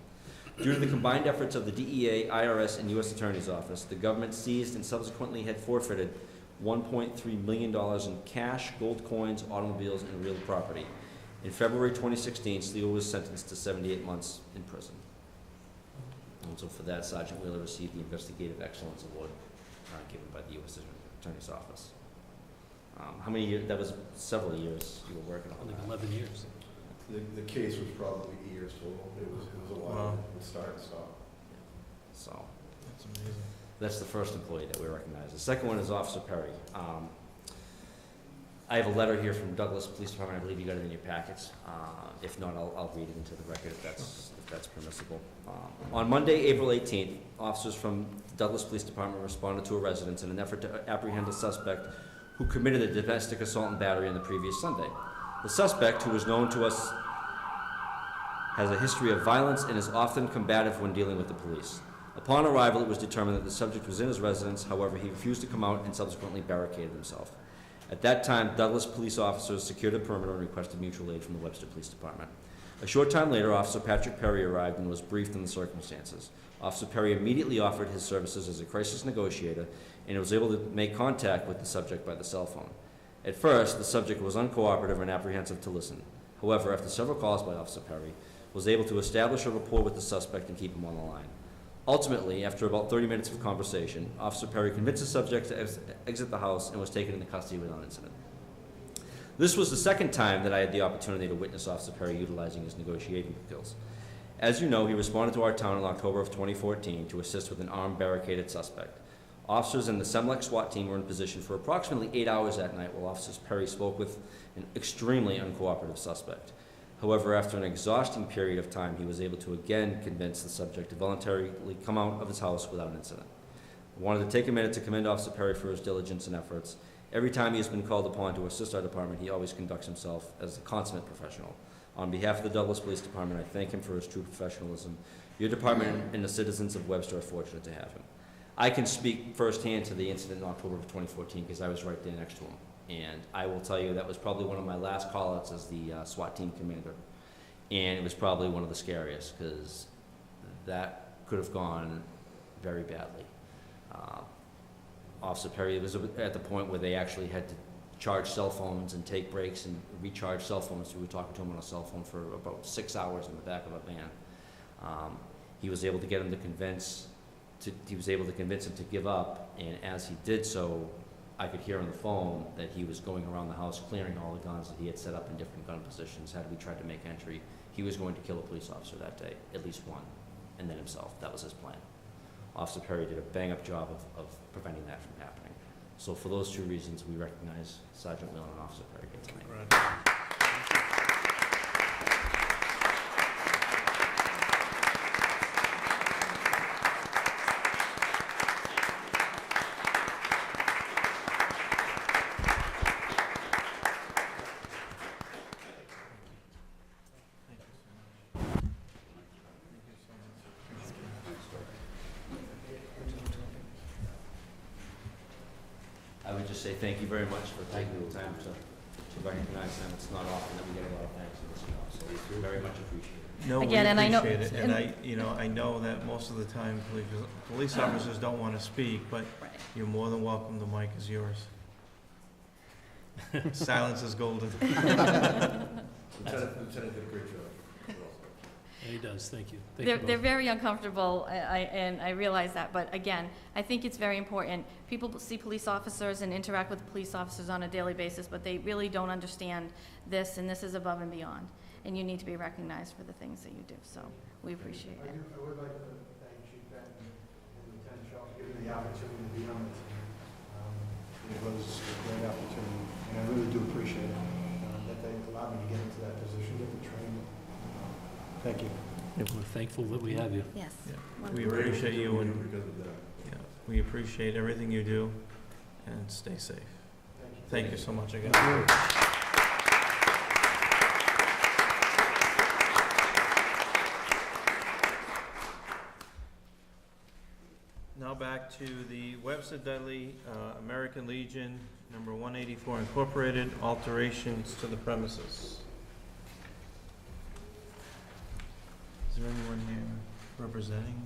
Due to the combined efforts of the DEA, IRS, and U.S. Attorney's Office, the government seized and subsequently had forfeited $1.3 million in cash, gold coins, automobiles, and real property. In February 2016, Sliwa was sentenced to 78 months in prison. And so for that, Sergeant Wheeler received the Investigative Excellence Award given by the U.S. Attorney's Office. How many years? That was several years you were working on Like that. 11 years. The case was probably 8 years total. It was a while Wow. to start and stop. So That's amazing. that's the first employee that we recognize. The second one is Officer Perry. I have a letter here from Douglas Police Department. I believe you got it in your packets. If not, I'll read it into the record if that's permissible. On Monday, April 18th, officers from Douglas Police Department responded to a residence in an effort to apprehend a suspect who committed a domestic assault and battery on the previous Sunday. The suspect, who is known to us, has a history of violence and is often combative when dealing with the police. Upon arrival, it was determined that the subject was in his residence. However, he refused to come out and subsequently barricaded himself. At that time, Douglas police officers secured a perimeter and requested mutual aid from the Webster Police Department. A short time later, Officer Patrick Perry arrived and was briefed on the circumstances. Officer Perry immediately offered his services as a crisis negotiator and was able to make contact with the subject by the cell phone. At first, the subject was uncooperative and apprehensive to listen. However, after several calls by Officer Perry, was able to establish a rapport with the suspect and keep him on the line. Ultimately, after about 30 minutes of conversation, Officer Perry convinced the subject to exit the house and was taken into custody without incident. This was the second time that I had the opportunity to witness Officer Perry utilizing his negotiating skills. As you know, he responded to our town in October of 2014 to assist with an armed barricaded suspect. Officers in the Semlec SWAT team were in position for approximately 8 hours that night while Officer Perry spoke with an extremely uncooperative suspect. However, after an exhausting period of time, he was able to again convince the subject to voluntarily come out of his house without incident. I wanted to take a minute to commend Officer Perry for his diligence and efforts. Every time he has been called upon to assist our department, he always conducts himself as a consummate professional. On behalf of the Douglas Police Department, I thank him for his true professionalism. Your department and the citizens of Webster are fortunate to have him. I can speak firsthand to the incident in October of 2014 because I was right there next to him. And I will tell you that was probably one of my last call-outs as the SWAT team commander. And it was probably one of the scariest because that could have gone very badly. Officer Perry was at the point where they actually had to charge cell phones and take breaks and recharge cell phones. We were talking to him on a cell phone for about 6 hours in the back of a van. He was able to get him to convince him to give up, and as he did so, I could hear on the phone that he was going around the house clearing all the guns that he had set up in different gun positions. Had we tried to make entry, he was going to kill a police officer that day, at least one, and then himself. That was his plan. Officer Perry did a bang-up job of preventing that from happening. So for those two reasons, we recognize Sergeant Wheeler and Officer Perry here tonight. Right. I would just say thank you very much for taking the time to recognize them. It's not often that we get a lot of thanks in this job, so we very much appreciate it. No, we Again, and I know- appreciate it, and I know that most of the time, police officers don't want to speak, but Right. you're more than welcome, the mic is yours. Silence is golden. Lieutenant did a great job. Yeah, he does, thank you. Thank you They're both. very uncomfortable, and I realize that, but again, I think it's very important. People see police officers and interact with police officers on a daily basis, but they really don't understand this, and this is above and beyond. And you need to be recognized for the things that you do, so we appreciate it. I would like to thank Chief Benton and Lieutenant Shaw for giving me the opportunity to be on the team. It was a great opportunity, and I really do appreciate it, that they allowed me to get into that position, get the training. Thank you. Yeah, we're thankful that we have you. Yes. Yeah. Wonderful. We appreciate you, and Because of that. yeah, we appreciate everything you do, and stay safe. Thank you so much again. Now back to the Webster Dudley American Legion, number 184 Incorporated, alterations to the premises. Is there anyone here representing?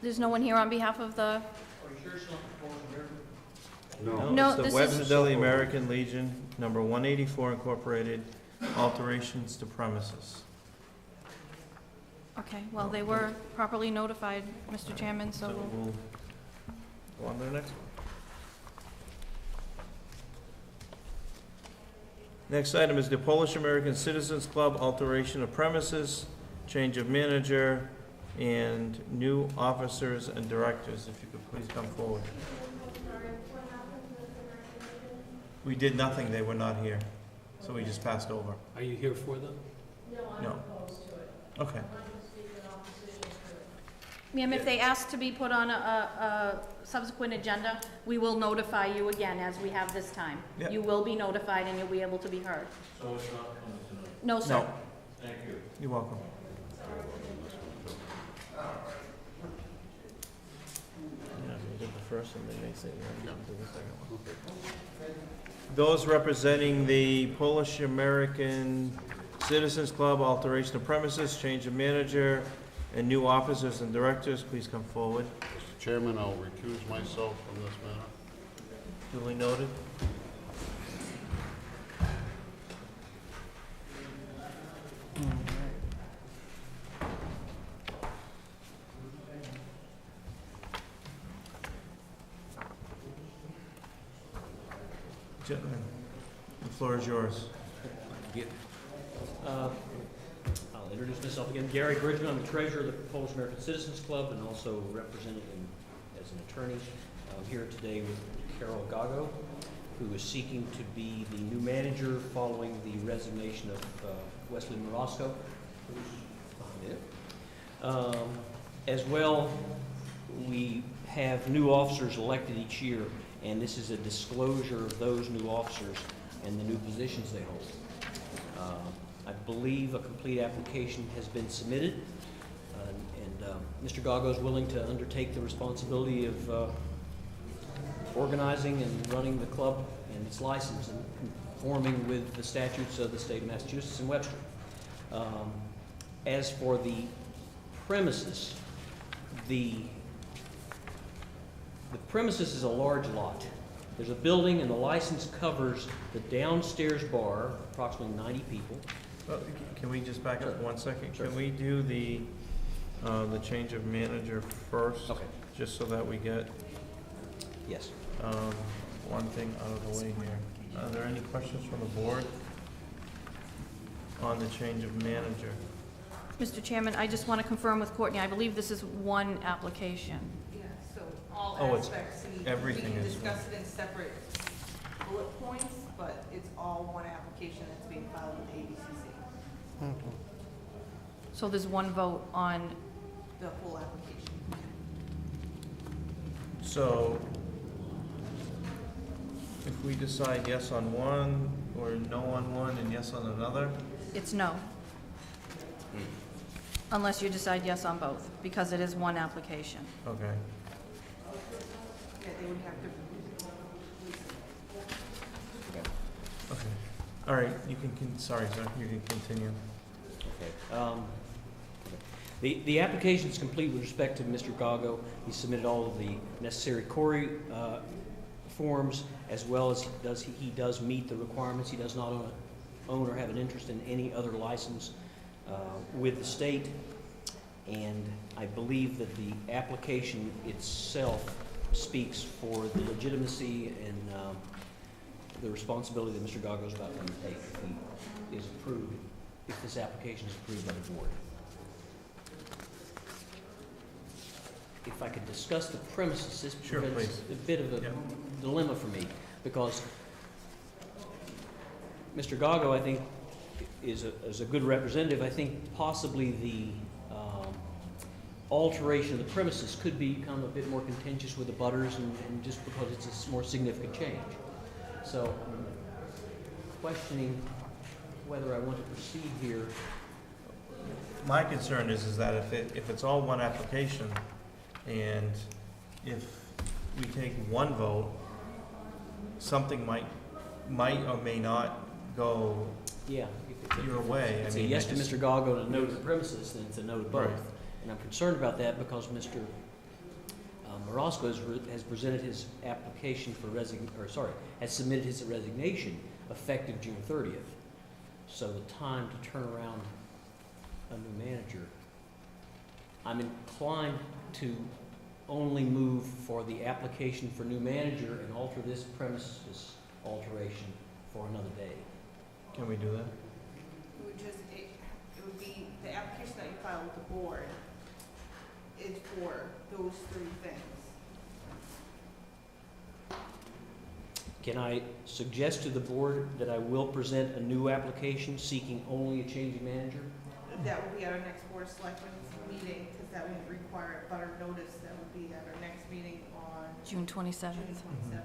There's no one here on behalf of the, Are you sure it's not the Polish American? No. No, It's this the is- Webster Dudley American Legion, number 184 Incorporated, alterations to premises. okay, well, they were properly notified, Mr. Chairman, so So we'll, we'll go on to the next one. Next item is the Polish American Citizens Club, alteration of premises, change of manager, and new officers and directors. If you could please come forward. We did nothing, they were not here, so we just passed over. Are you here for them? No. Okay. ma'am, if they ask to be put on a subsequent agenda, we will notify you again, as we have this time. Yeah. You will be notified and you'll be able to be heard. So it's not coming tonight? No, sir. No, Thank you. you're welcome. Yeah, we did the first one, they may say we're going to do the second one. Those representing the Polish American Citizens Club, alteration of premises, change of manager, and new officers and directors, please come forward. Mr. Chairman, I'll recuse myself from this matter. Duly noted. Gentlemen, the floor is yours. I'll introduce myself again. Gary Bridgman, I'm the treasurer of the Polish American Citizens Club and also representing him as an attorney. I'm here today with Carol Gago, who is seeking to be the new manager following the resignation of Wesley Morosco, who's behind it. As well, we have new officers elected each year, and this is a disclosure of those new officers and the new positions they hold. I believe a complete application has been submitted, and Mr. Gago is willing to undertake the responsibility of organizing and running the club and its license and conforming with the statutes of the state of Massachusetts and Webster. As for the premises, the premises is a large lot. There's a building, and the license covers the downstairs bar, approximately 90 people. Can we just back up 1 second? Sure. Can we do the change of manager first? Okay. Just so that we get Yes. one thing out of the way here. Are there any questions from the board on the change of manager? Mr. Chairman, I just want to confirm with Courtney, I believe this is one application. Yeah, so all Oh, it's- aspects, and everything we can is discuss it in separate bullet points, but it's all one application that's being filed with ABCC, So there's one vote on, the whole application. So, if we decide yes on one, or no on one, and yes on another, it's no. Unless you decide yes on both, because it is one application. okay. Yeah, they would have to, Okay. All right, you can, sorry, sir, you can continue. Okay. The application is complete with respect to Mr. Gago. He submitted all of the necessary query forms, as well as he does meet the requirements. He does not own or have an interest in any other license with the state. And I believe that the application itself speaks for the legitimacy and the responsibility that Mr. Gago is about to undertake if he is approved, if this application is approved by the board. If I could discuss the premises, this Sure, presents please. a bit of a Yep. dilemma for me, because Mr. Gago, I think, is a good representative. I think possibly alteration of the premises could become a bit more contentious with the butters and just because it's a more significant change. So I'm questioning whether I want to proceed here. My concern is that if it's all one application, and if we take one vote, something might or may not go Yeah. your way. It's I a mean, yes I to just- Mr. Goggo and a no to the premises, then it's a no to both. Right. And I'm concerned about that because Mr. Marosco has presented his application for has submitted his resignation effective June 30th. So the time to turn around a new manager, I'm inclined to only move for the application for new manager and alter this premises alteration for another day. Can we do that? It would be, the application that you file with the board is for those three things. Can I suggest to the board that I will present a new application seeking only a change of manager? That will be at our next Board of Selectmen's meeting, because that won't require a butter notice. That will be at our next meeting on June 27th. June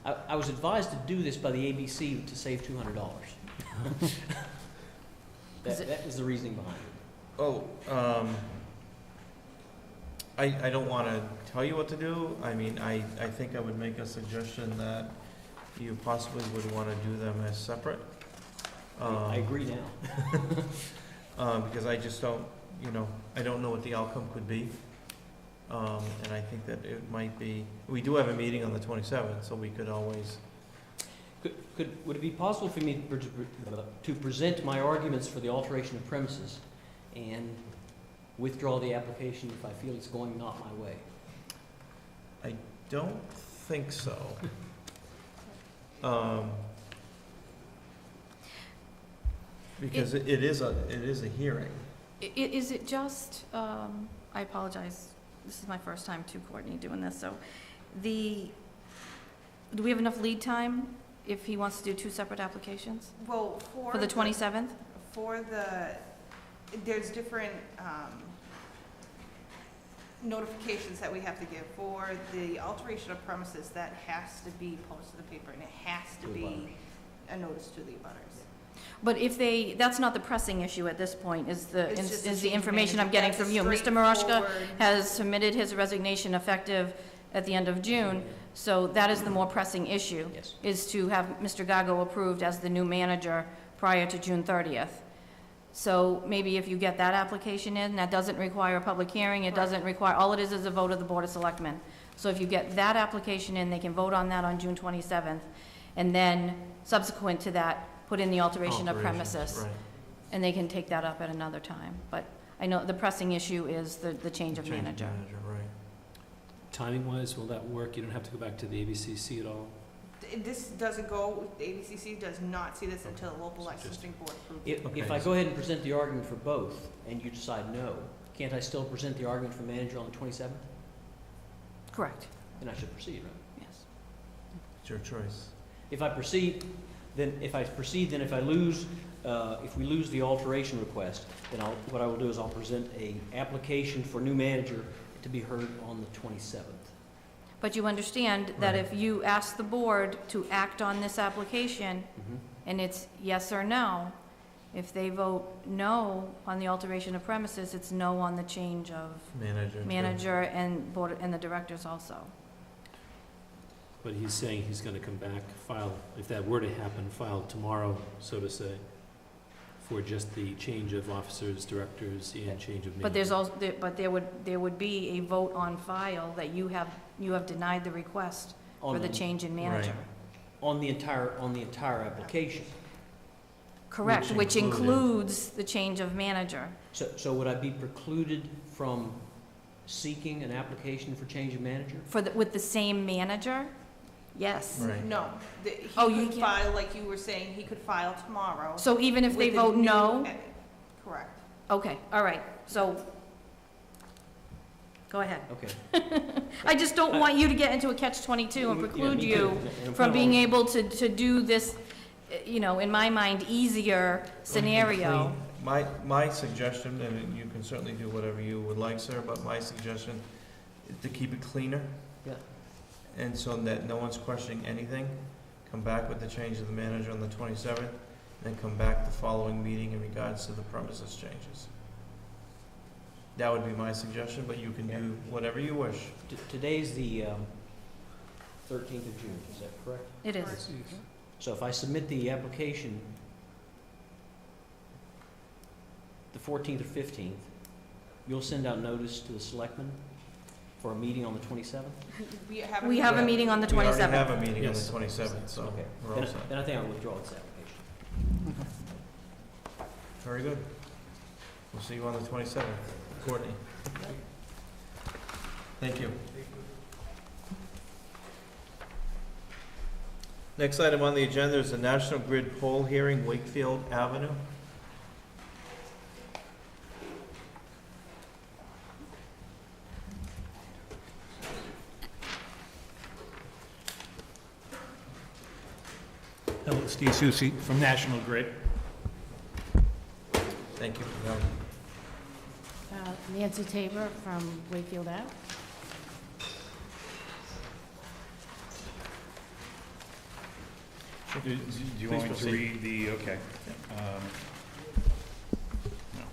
27th. I was advised to do this by the ABC to save $200. That was the reasoning behind it. Oh, I don't want to tell you what to do. I mean, I think I would make a suggestion that you possibly would want to do them as separate. I agree now. Because I just don't, I don't know what the outcome could be. And I think that it might be, we do have a meeting on the 27th, so we could always, Would it be possible for me to present my arguments for the alteration of premises and withdraw the application if I feel it's going not my way? I don't think so. Because it is a hearing. Is it just, I apologize, this is my first time too, Courtney, doing this, so do we have enough lead time if he wants to do two separate applications? Well, For the 27th? There's different notifications that we have to give. For the alteration of premises, that has to be posted to the paper, and it has to be a notice to the abutters. But if that's not the pressing issue at this point, is the It's just a is the change of information I'm manager. getting That's from you. a Mr. Maroshka straightforward- has submitted his resignation effective at the end of June, so that is the more pressing issue, Yes. is to have Mr. Gago approved as the new manager prior to June 30th. So maybe if you get that application in, that doesn't require a public hearing, it doesn't require, all it is a vote of the Board of Selectmen. So if you get that application in, they can vote on that on June 27th, and then subsequent to that, put in the alteration of premises. Right. And they can take that up at another time. But I know the pressing issue is the change of manager. Right. Timing-wise, will that work? You don't have to go back to the ABCC at all? This doesn't go, the ABCC does not see this until the local licensing board approves it. If I go ahead and present the argument for both, and you decide no, can't I still present the argument for manager on the 27th? Correct, Then I should proceed, right? yes. It's your choice. If I lose, if we lose the alteration request, then what I will do is I'll present a application for new manager to be heard on the 27th. But you understand that if you ask the board to act on this application, and it's yes or no, if they vote no on the alteration of premises, it's no on the change of manager and board, and the directors also. But he's saying he's gonna come back, file, if that were to happen, file tomorrow, so to say, for just the change of officers, directors, and change of manager. But there's also, but there would be a vote on file that you have denied the request for the change in manager. On the entire application. Correct, which includes the change of manager. So would I be precluded from seeking an application for change of manager? With the same manager? Yes. Right. No, you could can't- file, like you were saying, he could file tomorrow. So even if they with a vote new- no? Correct. Okay, all right, so, go ahead. Okay. I just don't want you to get into a catch-22 and preclude you from being able to do this, in my mind, easier scenario. My suggestion, and you can certainly do whatever you would like, sir, but my suggestion is to keep it cleaner. Yeah. And so that no one's questioning anything, come back with the change of the manager on the 27th, and then come back the following meeting in regards to the premises changes. That would be my suggestion, but you can do whatever you wish. Today's the 13th of June, is that correct? It is. So if I submit the application the 14th or 15th, you'll send out notice to the selectmen for a meeting on the 27th? We have We have a meeting on the We already 27th. have a meeting on the Yes. 27th, so Okay. we're all set. Then I think I'll withdraw this application. Very good. We'll see you on the 27th. Courtney. Thank you. Next item on the agenda is the National Grid poll hearing, Wakefield Avenue. Hello, Steve Susi from National Grid. Thank you for coming. Nancy Tabor from Wakefield Ave. Do you want me Please to proceed. read the, okay. No.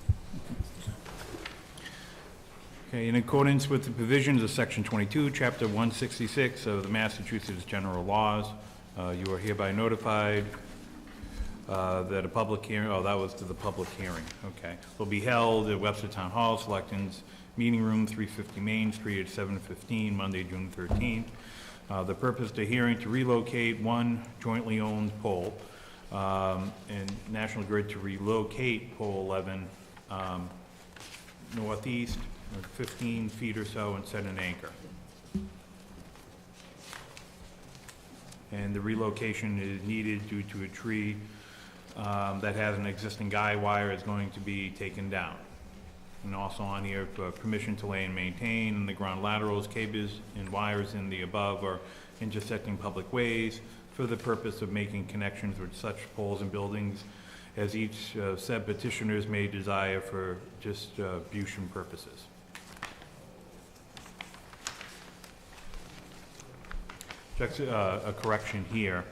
Okay, in accordance with the provisions of Section 22, Chapter 166 of the Massachusetts General Laws, you are hereby notified that a public hearing, oh, that was to the public hearing, okay, will be held at Webster Town Hall, Selectmen's Meeting Room, 350 Main Street at 7:15, Monday, June 13th. The purpose of the hearing to relocate one jointly owned pole, and National Grid to relocate pole 11 northeast, 15 feet or so, and set an anchor. And the relocation is needed due to a tree that has an existing guy wire is going to be taken down. And also on here, permission to lay and maintain the ground laterals, cables, and wires in the above or intersecting public ways for the purpose of making connections with such poles and buildings as each said petitioners may desire for distribution purposes. Just a correction here.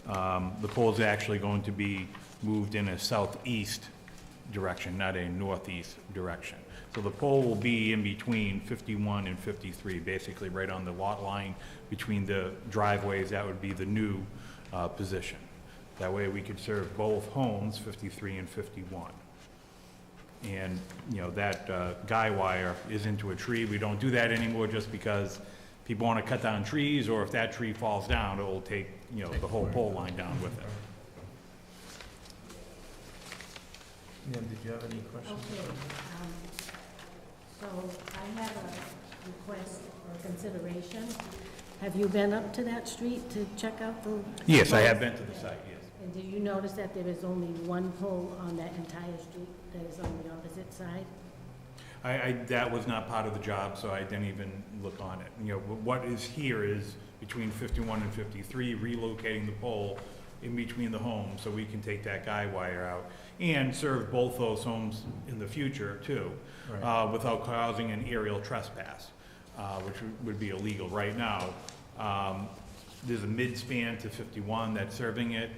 The pole's actually going to be moved in a southeast direction, not a northeast direction. So the pole will be in between 51 and 53, basically right on the lot line between the driveways. That would be the new position. That way we could serve both homes, 53 and 51. And, you know, that guy wire is into a tree. We don't do that anymore just because people want to cut down trees, or if that tree falls down, it will take, you know, the whole pole line down with it. Ma'am, did you have any questions? Okay, so I have a request for consideration. Have you been up to that street to check out the? Yes, I have been to the site, yes. And did you notice that there is only one pole on that entire street that is on the opposite side? That was not part of the job, so I didn't even look on it. You know, what is here is between 51 and 53, relocating the pole in between the homes so we can take that guy wire out and serve both those homes in the future too, Right. without causing an aerial trespass, which would be illegal right now. There's a mid-span to 51 that's serving it.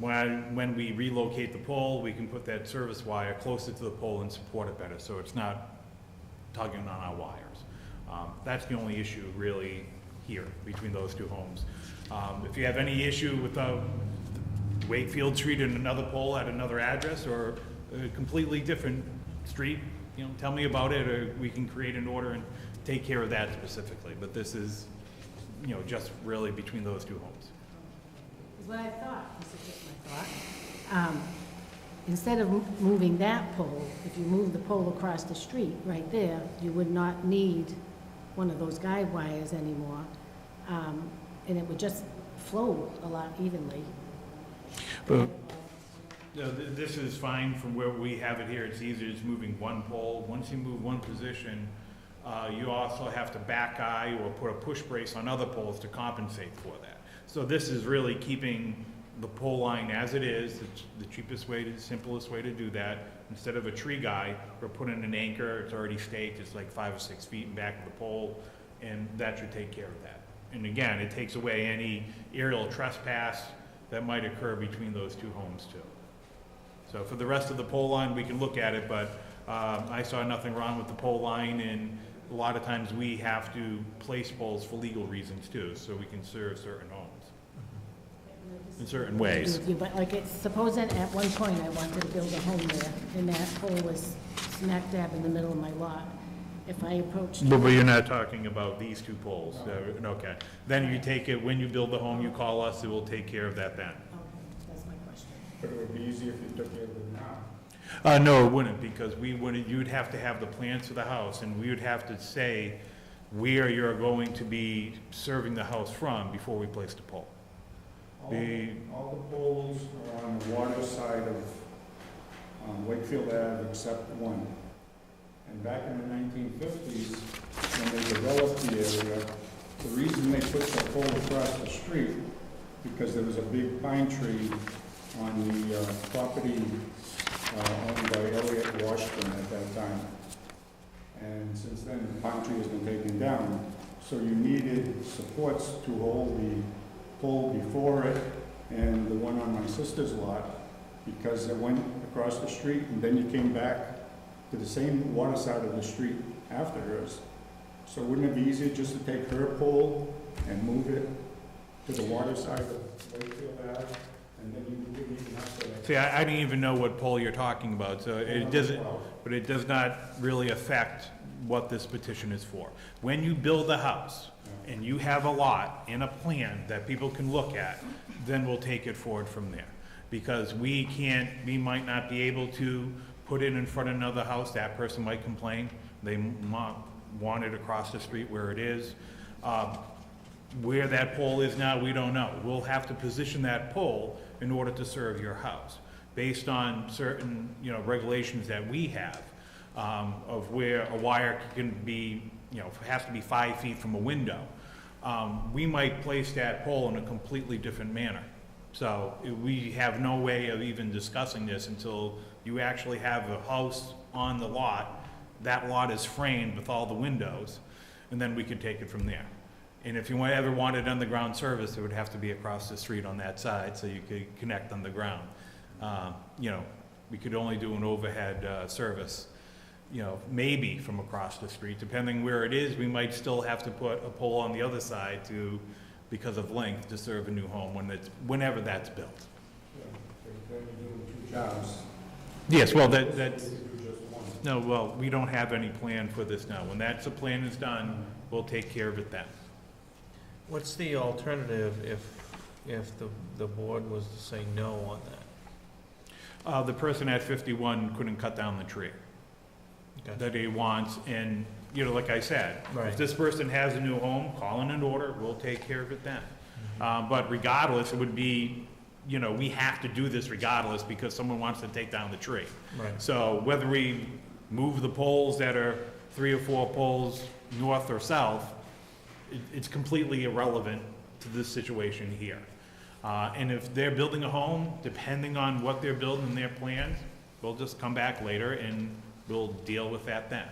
When we relocate the pole, we can put that service wire closer to the pole and support it better, so it's not tugging on our wires. That's the only issue really here between those two homes. If you have any issue with Wakefield Street and another pole at another address or a completely different street, you know, tell me about it, or we can create an order and take care of that specifically. But this is, you know, just really between those two homes. Is what I thought, this is just my thought. Instead of moving that pole, if you move the pole across the street right there, you would not need one of those guide wires anymore. And it would just flow a lot evenly. No, this is fine from where we have it here. It's easier, it's moving one pole. Once you move one position, you also have to back eye or put a push brace on other poles to compensate for that. So this is really keeping the pole line as it is, it's the cheapest way, the simplest way to do that. Instead of a tree guy, we're putting an anchor, it's already staked, it's like 5 or 6 feet in back of the pole, and that should take care of that. And again, it takes away any aerial trespass that might occur between those two homes too. So for the rest of the pole line, we can look at it, but I saw nothing wrong with the pole line, and a lot of times we have to place poles for legal reasons too, so we can serve certain homes in certain ways. With you, but like, suppose that at one point I wanted to build a home there, and that pole was smack dab in the middle of my lot. If I approached. But you're not talking about these two poles, okay. Then you take it, when you build the home, you call us, and we'll take care of that then. Okay, that's my question. But it would be easier if you took care of it now. No, it wouldn't, because you'd have to have the plans for the house, and we would have to say where you're going to be serving the house from before we place the pole. All the poles are on the water side of Wakefield Ave except one. And back in the 1950s, when they developed the area, the reason they put the pole across the street, because there was a big pine tree on the property owned by Elliott Washburn at that time. And since then, the pine tree has been taken down. So you needed supports to hold the pole before it and the one on my sister's lot, because it went across the street and then you came back to the same water side of the street after hers. So wouldn't it be easier just to take her pole and move it to the water side of Wakefield Ave, and then you wouldn't even have to... See, I didn't even know what pole you're talking about, so it doesn't, but it does not really affect what this petition is for. When you build a house, and you have a lot and a plan that people can look at, then we'll take it forward from there. Because we might not be able to put it in front of another house, that person might complain, they want it across the street where it is. Where that pole is now, we don't know. We'll have to position that pole in order to serve your house, based on certain, regulations that we have, of where a wire can be, has to be 5 feet from a window. We might place that pole in a completely different manner. So we have no way of even discussing this until you actually have a house on the lot. That lot is framed with all the windows, and then we could take it from there. And if you ever wanted underground service, it would have to be across the street on that side, so you could connect underground. We could only do an overhead service, maybe from across the street. Depending where it is, we might still have to put a pole on the other side because of length, to serve a new home whenever that's built. Then you're doing two jobs. Yes, well, You could do just one. no, well, we don't have any plan for this now. When the plan is done, we'll take care of it then. What's the alternative if the board was to say no on that? The person at 51 couldn't cut down the tree that he wants, and, like I said, Right. if this person has a new home, call in an order, we'll take care of it then. But regardless, it would be, we have to do this regardless because someone wants to take down the tree. Right. So whether we move the poles that are 3 or 4 poles north or south, it's completely irrelevant to this situation here. And if they're building a home, depending on what they're building in their plans, we'll just come back later and we'll deal with that then.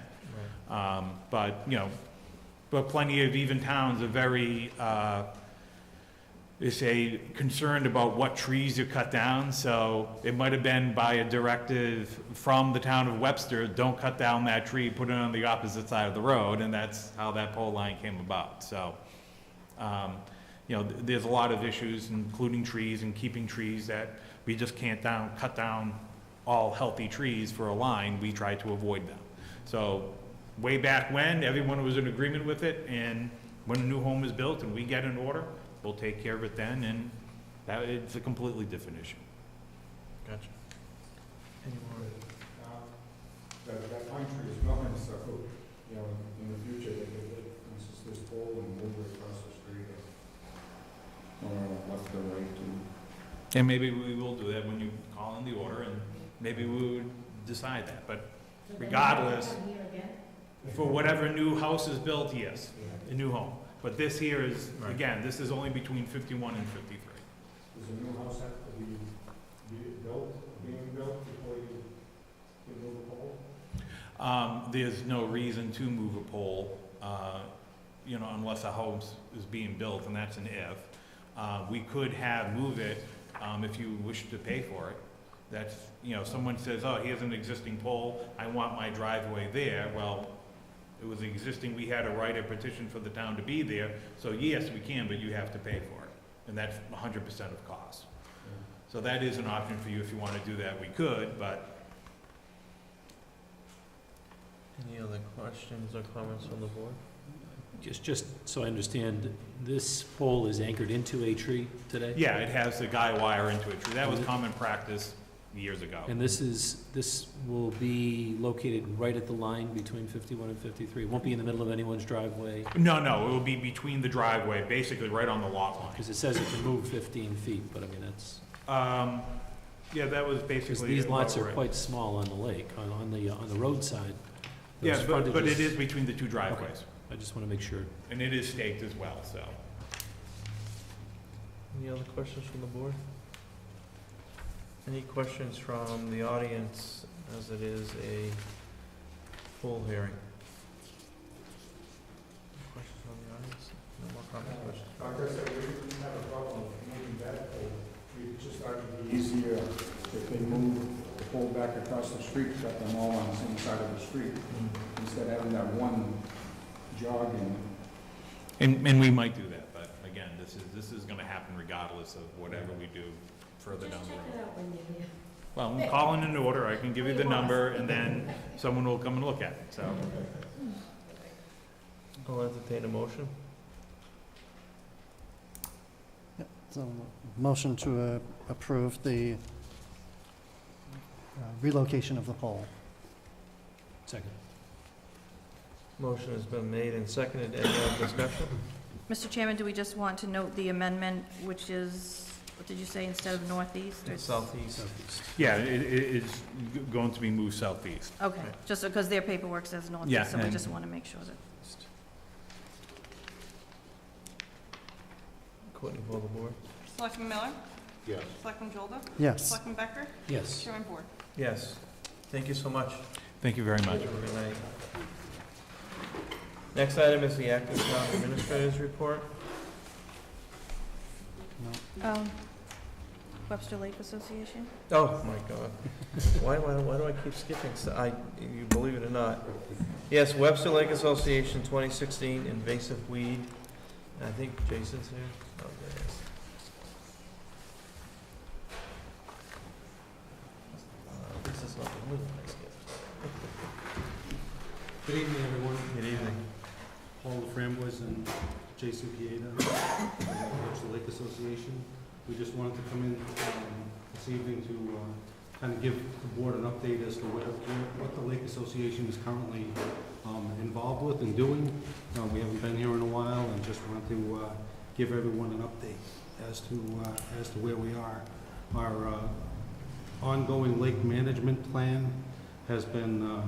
Right. But plenty of even towns are very, concerned about what trees you cut down. So it might have been by a directive from the town of Webster, don't cut down that tree, put it on the opposite side of the road, and that's how that pole line came about. So, there's a lot of issues, including trees and keeping trees, that we just can't cut down all healthy trees for a line. We try to avoid them. So way back when, everyone was in agreement with it, and when a new home is built and we get an order, we'll take care of it then, and it's a completely different issue. Gotcha. That pine tree is gone, so, in the future, they could, this pole and move it across the street or left or right to... And maybe we will do that when you call in the order, and maybe we would decide that. But regardless, for whatever new house is built, yes, a new home. But this here is, again, this is only between 51 and 53. There's a new house at There's no reason to move a pole, unless a house is being built, and that's an if. We could move it, if you wish to pay for it. That's, someone says, oh, here's an existing pole, I want my driveway there. Well, it was existing, we had to write a petition for the town to be there, so yes, we can, but you have to pay for it. And that's 100% of cost. So that is an option for you if you want to do that, we could, but. Any other questions or comments from the board? Just so I understand, this pole is anchored into a tree today? Yeah, it has the guy wire into it. That was common practice years ago. And this will be located right at the line between 51 and 53? It won't be in the middle of anyone's driveway? No, it will be between the driveway, basically right on the lot line. Because it says it can move 15 feet, but I mean, that's... Yeah, that was Because basically. these lots about are right. quite small on the lake, on the roadside. Yeah, Those but it frontages- is between the two driveways. I just want to make sure. And it is staked as well, so. Any other questions from the board? Any questions from the audience, as it is a full hearing? Questions from the audience? No more comments, questions? Like I said, we didn't have a problem moving that pole. We just thought it'd be easier if they moved the pole back across the street, got them all on the same side of the street, instead of having that one jogging. And we might do that, but again, this is gonna happen regardless of whatever we do further down the road. Just check it out when you're here. Well, I'm calling in order, I can give you the number, and then someone will come and look at it, so. I'll entertain a motion. So, motion to approve the relocation of the pole. Second. Motion has been made and seconded. Any other discussion? Mr. Chairman, do we just want to note the amendment, which is, what did you say, instead of northeast? It's southeast. Southeast. Yeah, it's going to be moved southeast. Okay, just because their paperwork says Yeah, northeast, so we and- just want to make sure that. Courtney, call the board. Selectman Miller? Yes. Selectman Jolda? Yes. Selectman Becker? Yes. Chairman Ford? Yes. Thank you so much. Thank you very much. Have a good night. Next item is the acting town administrator's report. Webster Lake Association? Oh, my God. Why do I keep skipping? You believe it or not. Yes, Webster Lake Association 2016 invasive weed. I think Jason's here. Oh, there he is. This is not the move I skipped. Good evening, everyone. Good evening. Paul LaFramboise and Jason Pieta, Webster Lake Association. We just wanted to come in this evening to kind of give the board an update as to what the Lake Association is currently involved with and doing. We haven't been here in a while and just wanted to give everyone an update as to where we are. Our ongoing lake management plan has been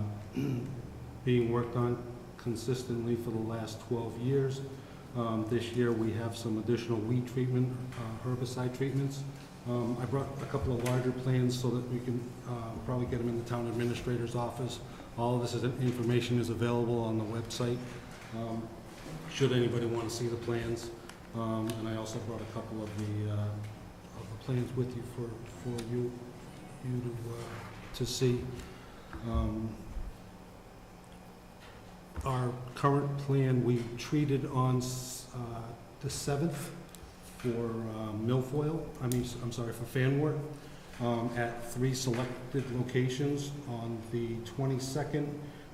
being worked on consistently for the last 12 years. This year we have some additional weed treatment, herbicide treatments. I brought a couple of larger plans so that we can probably get them in the town administrator's office. All of this information is available on the website, should anybody want to see the plans. And I also brought a couple of the plans with you for you to see. Our current plan, we treated on the 7th for milfoil, for fanwort, at 3 selected locations. On the 22nd,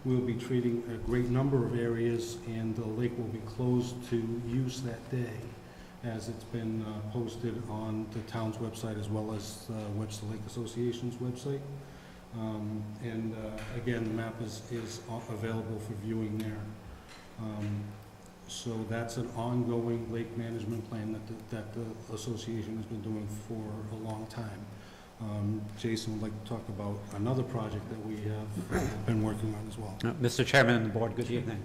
we'll be treating a great number of areas, and the lake will be closed to use that day, as it's been posted on the town's website as well as Webster Lake Association's website. Again, the map is available for viewing there. So that's an ongoing lake management plan that the association has been doing for a long time. Jason would like to talk about another project that we have been working on as well. Mr. Chairman and the board, good evening.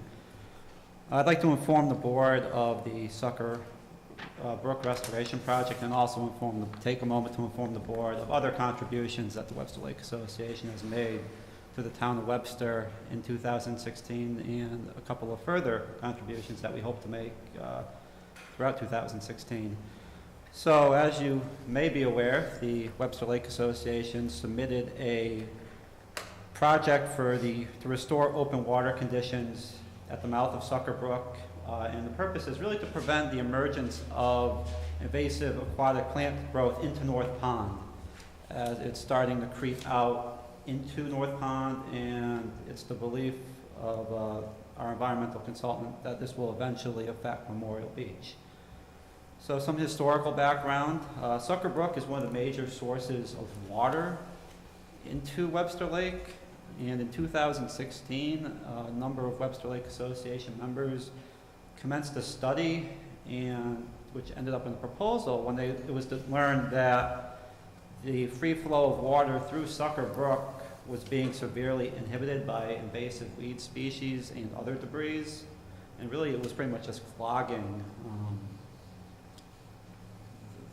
I'd like to inform the board of the Sucker Brook Restoration Project, and also take a moment to inform the board of other contributions that the Webster Lake Association has made to for the town of Webster in 2016, and a couple of further contributions that we hope to make throughout 2016. So, as you may be aware, the Webster Lake Association submitted a project to restore open water conditions at the mouth of Sucker Brook, and the purpose is really to prevent the emergence of invasive aquatic plant growth into North Pond, as it's starting to creep out into North Pond, and it's the belief of our environmental consultant that this will eventually affect Memorial Beach. So some historical background. Sucker Brook is one of the major sources of water into Webster Lake, and in 2016, a number of Webster Lake Association members commenced a study, and which ended up in a proposal when it was learned that the free flow of water through Sucker Brook was being severely inhibited by invasive weed species and other debris, and really it was pretty much just clogging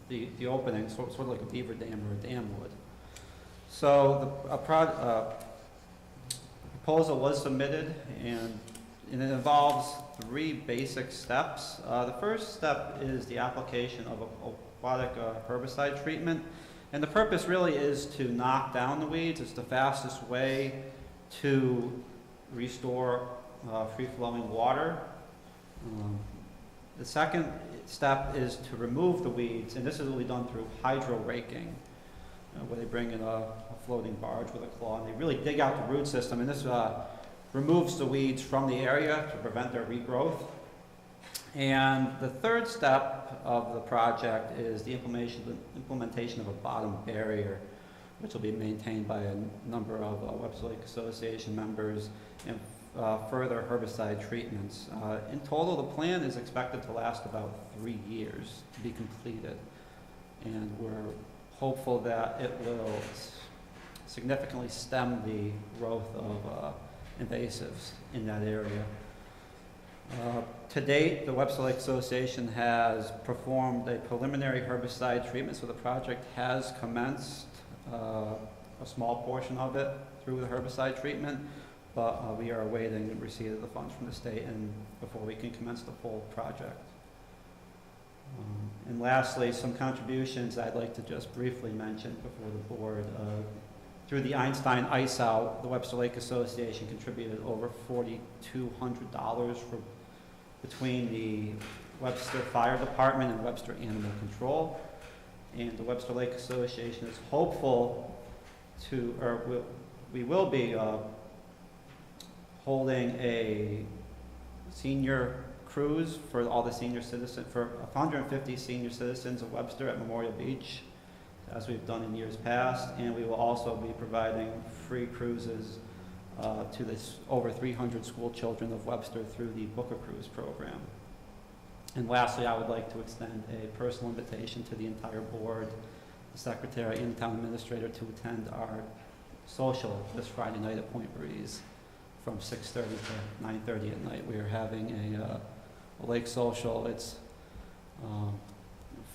the opening, sort of like a beaver dam or a dam would. So the proposal was submitted, and it involves 3 basic steps. The first step is the application of aquatic herbicide treatment, and the purpose really is to knock down the weeds. It's the fastest way to restore free-flowing water. The second step is to remove the weeds, and this is really done through hydro raking, where they bring in a floating barge with a claw, and they really dig out the root system, and this removes the weeds from the area to prevent their regrowth. And the third step of the project is the implementation of a bottom barrier, which will be maintained by a number of Webster Lake Association members, and further herbicide treatments. In total, the plan is expected to last about 3 years to be completed, and we're hopeful that it will significantly stem the growth of invasives in that area. To date, the Webster Lake Association has performed a preliminary herbicide treatment, so the project has commenced a small portion of it through the herbicide treatment, but we are awaiting receipt of the funds from the state and before we can commence the full project. And lastly, some contributions I'd like to just briefly mention before the board. Through the Einstein Ice Out, the Webster Lake Association contributed over $4,200 between the Webster Fire Department and Webster Animal Control. And the Webster Lake Association is hopeful we will be holding a senior cruise for all the senior citizens, for 150 senior citizens of Webster at Memorial Beach, as we've done in years past, and we will also be providing free cruises to this over 300 school children of Webster through the Book a Cruise program. And lastly, I would like to extend a personal invitation to the entire board, the secretary, and the town administrator to attend our social this Friday night at Point Breeze from 6:30 to 9:30 at night. We are having a lake social. It's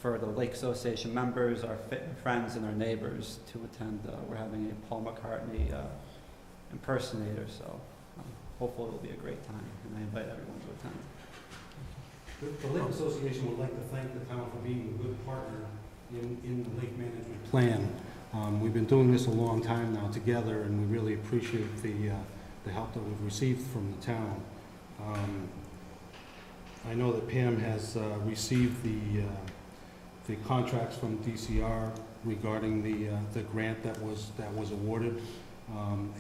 for the Lake Association members, our friends, and our neighbors to attend. We're having a Paul McCartney impersonator, so hopefully it will be a great time, and I invite everyone to attend. The Lake Association would like to thank the town for being a good partner in the lake management plan. We've been doing this a long time now together, and we really appreciate the help that we've received from the town. I know that Pam has received the contracts from DCR regarding the grant that was awarded,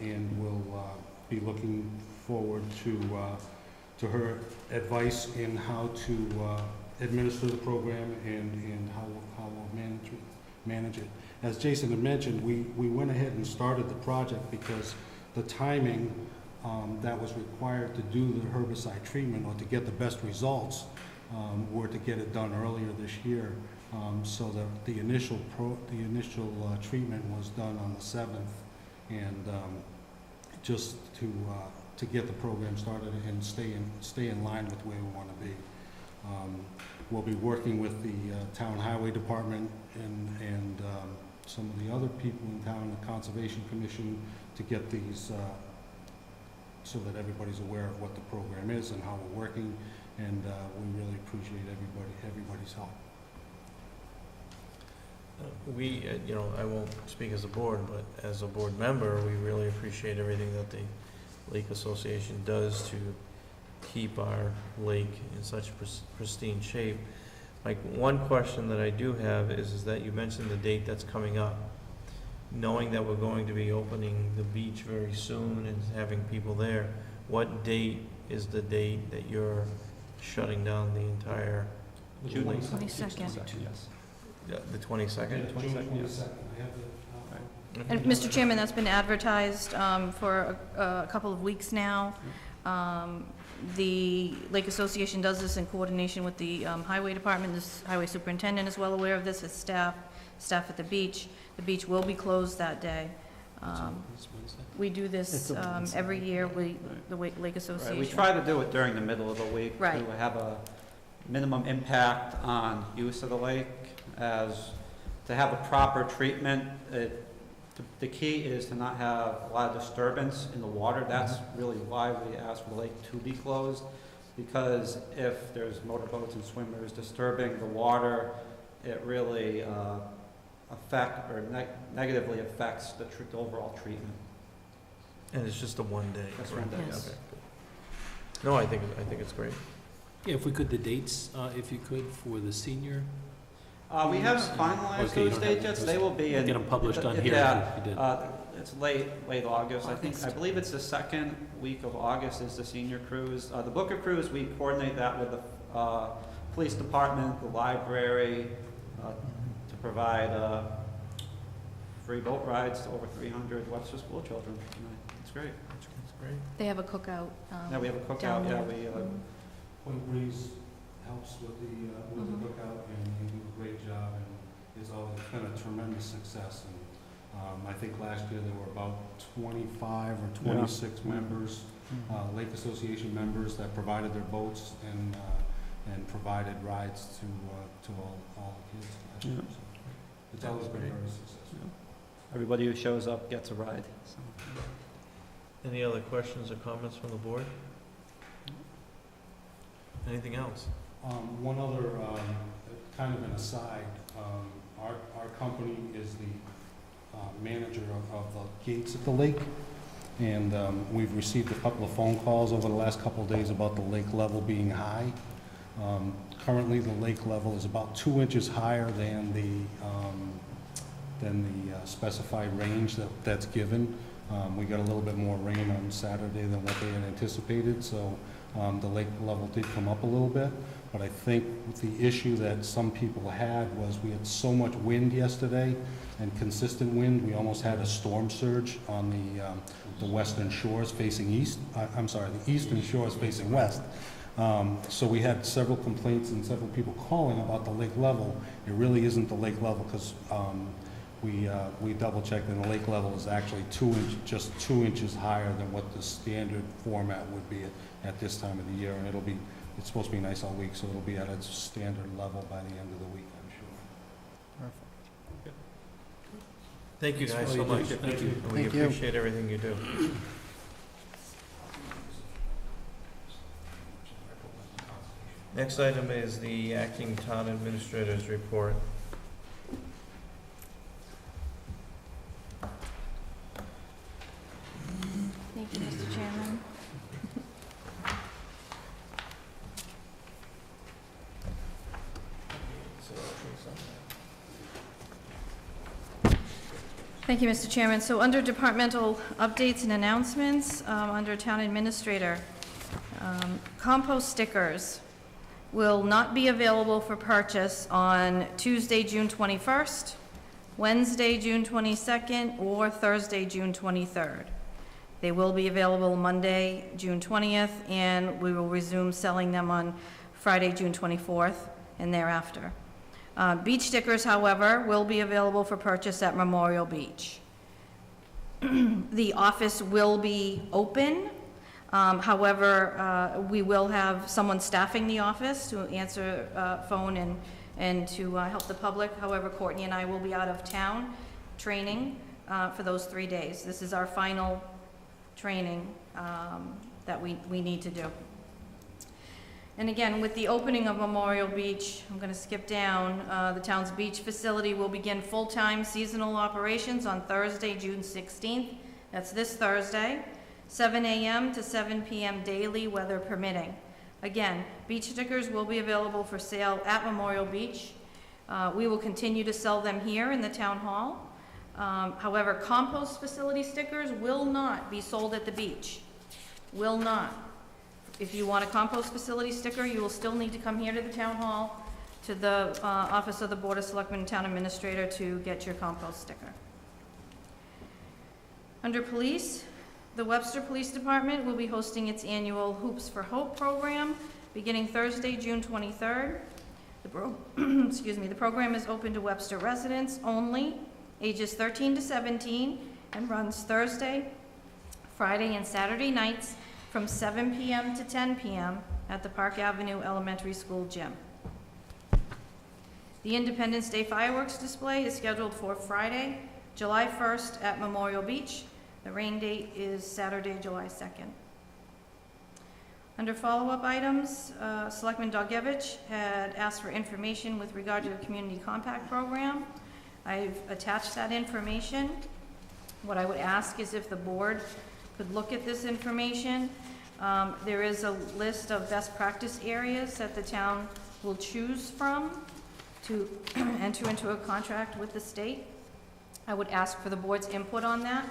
and we'll be looking forward to her advice in how to administer the program and how we'll manage it. As Jason had mentioned, we went ahead and started the project because the timing that was required to do the herbicide treatment or to get the best results were to get it done earlier this year. So the initial treatment was done on the 7th, and just to get the program started and stay in line with where we want to be. We'll be working with the town highway department and some of the other people in town, the Conservation Commission, to get these, so that everybody's aware of what the program is and how we're working, and we really appreciate everybody's help. We, I won't speak as a board, but as a board member, we really appreciate everything that the Lake Association does to keep our lake in such pristine shape. Like, one question that I do have is that you mentioned the date that's coming up. Knowing that we're going to be opening the beach very soon and having people there, what date is the date that you're shutting down the entire June lake? 22nd. Yes. The 22nd? June 22nd, yes. And Mr. Chairman, that's been advertised for a couple of weeks now. The Lake Association does this in coordination with the Highway Department. This Highway Superintendent is well aware of this, his staff at the beach. The beach will be closed that day. We do this every year, the Lake Association. Right, we try to do it during the middle of the week. Right. To have a minimum impact on use of the lake, as to have a proper treatment. The key is to not have a lot of disturbance in the water. That's really why we ask for the lake to be closed, because if there's motorboats and swimmers disturbing the water, it really negatively affects the overall treatment. And it's just a one day? That's one day. Yes. Okay. No, I think it's great. Yeah, if we could, the dates, if you could, for the senior. We haven't finalized Okay, you those don't have dates yet, so those. they will be in. Get them published on here Yeah, if you did. it's late August. I believe it's the second week of August is the senior cruise. The Booker cruise, we coordinate that with the police department, the library, to provide free boat rides to over 300 Webster school children. It's great. That's great. They have a cookout. Yeah, we have a cookout. down Yeah, there. we. Point Breeze helps with the cookout, and they do a great job, and it's been a tremendous success. And I think last year there were about 25 or 26 members, Lake Association members, that provided their boats and provided rides to all the kids last year. So it's always been very successful. Everybody who shows up gets a ride. So. Any other questions or comments from the board? Anything else? One other, kind of an aside, our company is the manager of the gates at the lake, and we've received a couple of phone calls over the last couple of days about the lake level being high. Currently, the lake level is about 2 inches higher than the specified range that's given. We got a little bit more rain on Saturday than what they had anticipated, so the lake level did come up a little bit. But I think the issue that some people had was we had so much wind yesterday, and consistent wind, we almost had a storm surge on the western shores facing east. The eastern shores facing west. So we had several complaints and several people calling about the lake level. It really isn't the lake level, because we double checked, and the lake level is actually just 2 inches higher than what the standard format would be at this time of the year. And it's supposed to be nice all week, so it'll be at its standard level by the end of the week, I'm sure. Thank you guys so much. Thank you. We appreciate everything you do. Next item is the acting town administrator's report. Thank you, Mr. Chairman. Thank you, Mr. Chairman. So under departmental updates and announcements, under town administrator, compost stickers will not be available for purchase on Tuesday, June 21st, Wednesday, June 22nd, or Thursday, June 23rd. They will be available Monday, June 20th, and we will resume selling them on Friday, June 24th, and thereafter. Beach stickers, however, will be available for purchase at Memorial Beach. The office will be open. However, we will have someone staffing the office to answer phone and to help the public. However, Courtney and I will be out of town training for those 3 days. This is our final training that we need to do. And again, with the opening of Memorial Beach, I'm going to skip down, the town's beach facility will begin full-time seasonal operations on Thursday, June 16th. That's this Thursday, 7 a.m. to 7 p.m. daily, weather permitting. Again, beach stickers will be available for sale at Memorial Beach. We will continue to sell them here in the town hall. However, compost facility stickers will not be sold at the beach. Will not. If you want a compost facility sticker, you will still need to come here to the town hall, to the office of the Board of Selectmen and Town Administrator to get your compost sticker. Under police, the Webster Police Department will be hosting its annual Hoops for Hope program beginning Thursday, June 23rd. The program is open to Webster residents only, ages 13 to 17, and runs Thursday, Friday, and Saturday nights from 7 p.m. to 10 p.m. at the Park Avenue Elementary School gym. The Independence Day fireworks display is scheduled for Friday, July 1st at Memorial Beach. The rain date is Saturday, July 2nd. Under follow-up items, Selectman Dogevich had asked for information with regard to the Community Compact Program. I've attached that information. What I would ask is if the board could look at this information. There is a list of best practice areas that the town will choose from to enter into a contract with the state. I would ask for the board's input on that,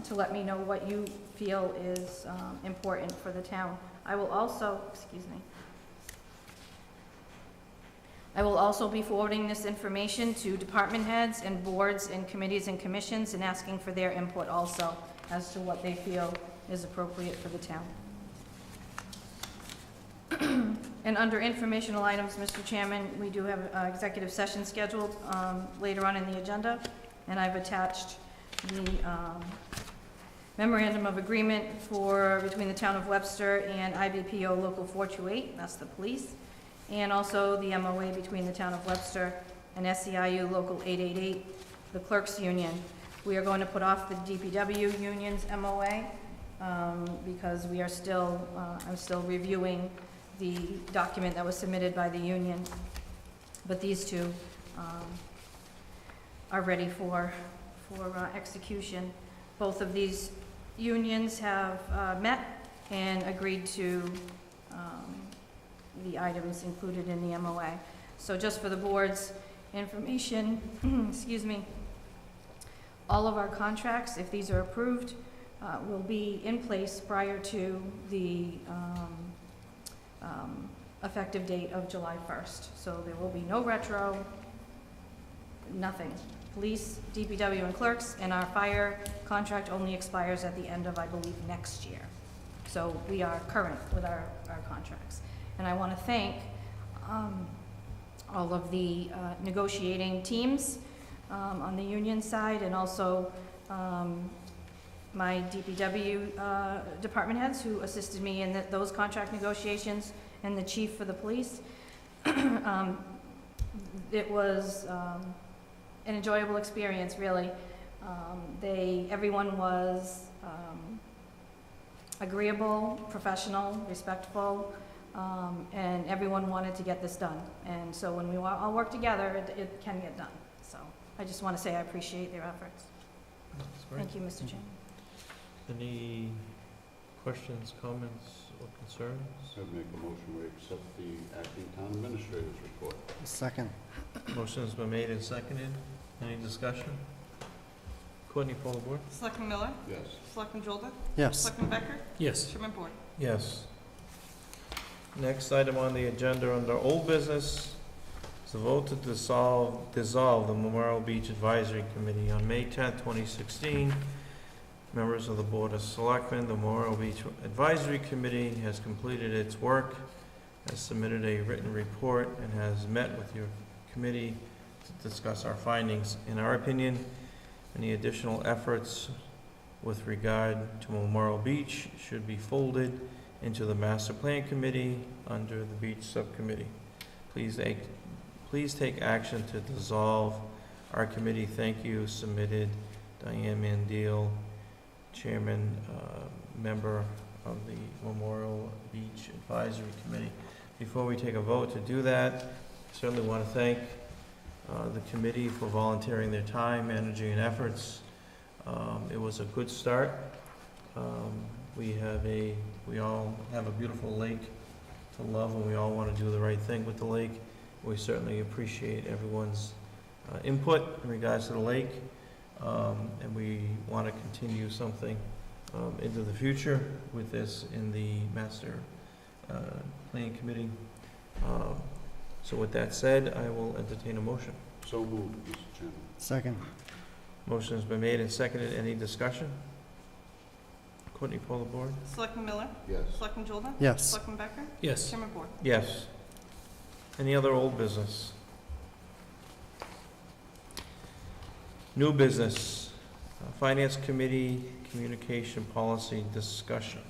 to let me know what you feel is important for the town. I will also be forwarding this information to department heads and boards and committees and commissions and asking for their input also as to what they feel is appropriate for the town. And under informational items, Mr. Chairman, we do have an executive session scheduled later on in the agenda, and I've attached the memorandum of agreement between the town of Webster and IBPO Local 428, that's the police, and also the MOA between the town of Webster and SEIU Local 888, the clerks union. We are going to put off the DPW union's MOA because we are still, I'm still reviewing the document that was submitted by the union. But these two are ready for execution. Both of these unions have met and agreed to the items included in the MOA. So just for the board's information, excuse me, all of our contracts, if these are approved, will be in place prior to the effective date of July 1st. So there will be no retro, nothing. Police, DPW, and clerks, and our fire contract only expires at the end of, I believe, next year. So we are current with our contracts. And I want to thank all of the negotiating teams on the union side, and also my DPW department heads who assisted me in those contract negotiations, and the chief for the police. It was an enjoyable experience, really. Everyone was agreeable, professional, respectful, and everyone wanted to get this done. And so when we all work together, it can get done. So I just want to say I appreciate their efforts. Thank you, Mr. Chairman. Any questions, comments, or concerns? I'd make a motion we accept the acting town administrator's report. Second. Motion's been made and seconded. Any discussion? Courtney, poll the board. Selectman Miller? Yes. Selectman Jolda? Yes. Selectman Becker? Yes. Chairman Board? Yes. Next item on the agenda under old business is a vote to dissolve the Memorial Beach Advisory Committee. On May 10th, 2016, members of the Board of Selectmen, the Memorial Beach Advisory Committee has completed its work, has submitted a written report, and has met with your committee to discuss our findings. In our opinion, any additional efforts with regard to Memorial Beach should be folded into the Master Plan Committee under the Beach Subcommittee. Please take action to dissolve our committee thank you submitted Diane Mandel, Chairman, member of the Memorial Beach Advisory Committee. Before we take a vote to do that, I certainly want to thank the committee for volunteering their time, energy, and efforts. It was a good start. We all have a beautiful lake to love, and we all want to do the right thing with the lake. We certainly appreciate everyone's input in regards to the lake, and we want to continue something into the future with this in the master planning committee. So with that said, I will entertain a motion. So moved, Mr. Chairman. Second. Motion has been made and seconded. Any discussion? Courtney, poll the board. Selectman Miller? Yes. Selectman Jolden? Yes. Selectman Becker? Yes. Chairman Board? Yes. Any other old business? New business, Finance Committee Communication Policy Discussion.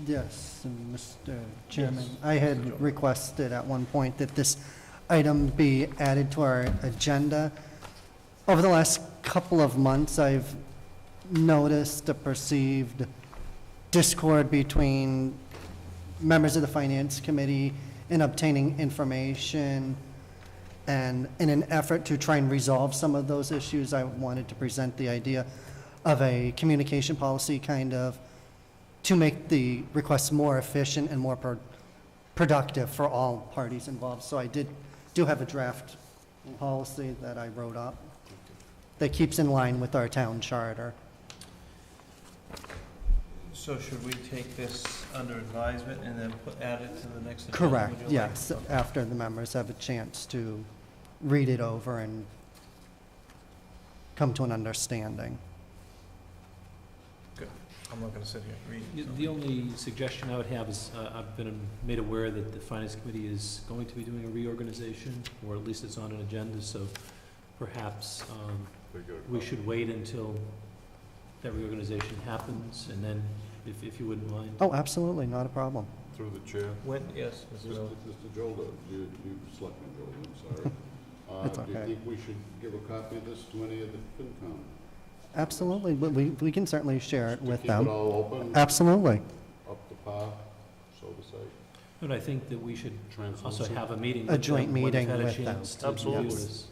Yes, Mr. Chairman, Yes. I Mr. had Jones. requested at one point that this item be added to our agenda. Over the last couple of months, I've noticed a perceived discord between members of the Finance Committee in obtaining information, and in an effort to try and resolve some of those issues, I wanted to present the idea of a communication policy kind of to make the requests more efficient and more productive for all parties involved. So I do have a draft policy that I wrote up that keeps in line with our town charter. So should we take this under advisement and then add it to the next agenda? Correct, Would you like? yes, Okay. after the members have a chance to read it over and come to an understanding. I'm not gonna sit here and read it. The only suggestion I would have is, I've been made aware that the Finance Committee is going to be doing a reorganization, or at least it's on an agenda, so perhaps we should wait until that reorganization happens, and then, if you wouldn't mind. Oh, absolutely, not a problem. Through the chair. When, yes, Mr. Mr. Miller. Jolda, you Selectman Jolda, I'm sorry. It's Do you okay. think we should give a copy of this to any of the FinCom? Absolutely, but we can certainly share it with Keep it them. all open, Absolutely. up to par, so to say. And I think that we should also Translucent. have a meeting A with joint them when they've meeting had a with them. chance to review Absolutely. this.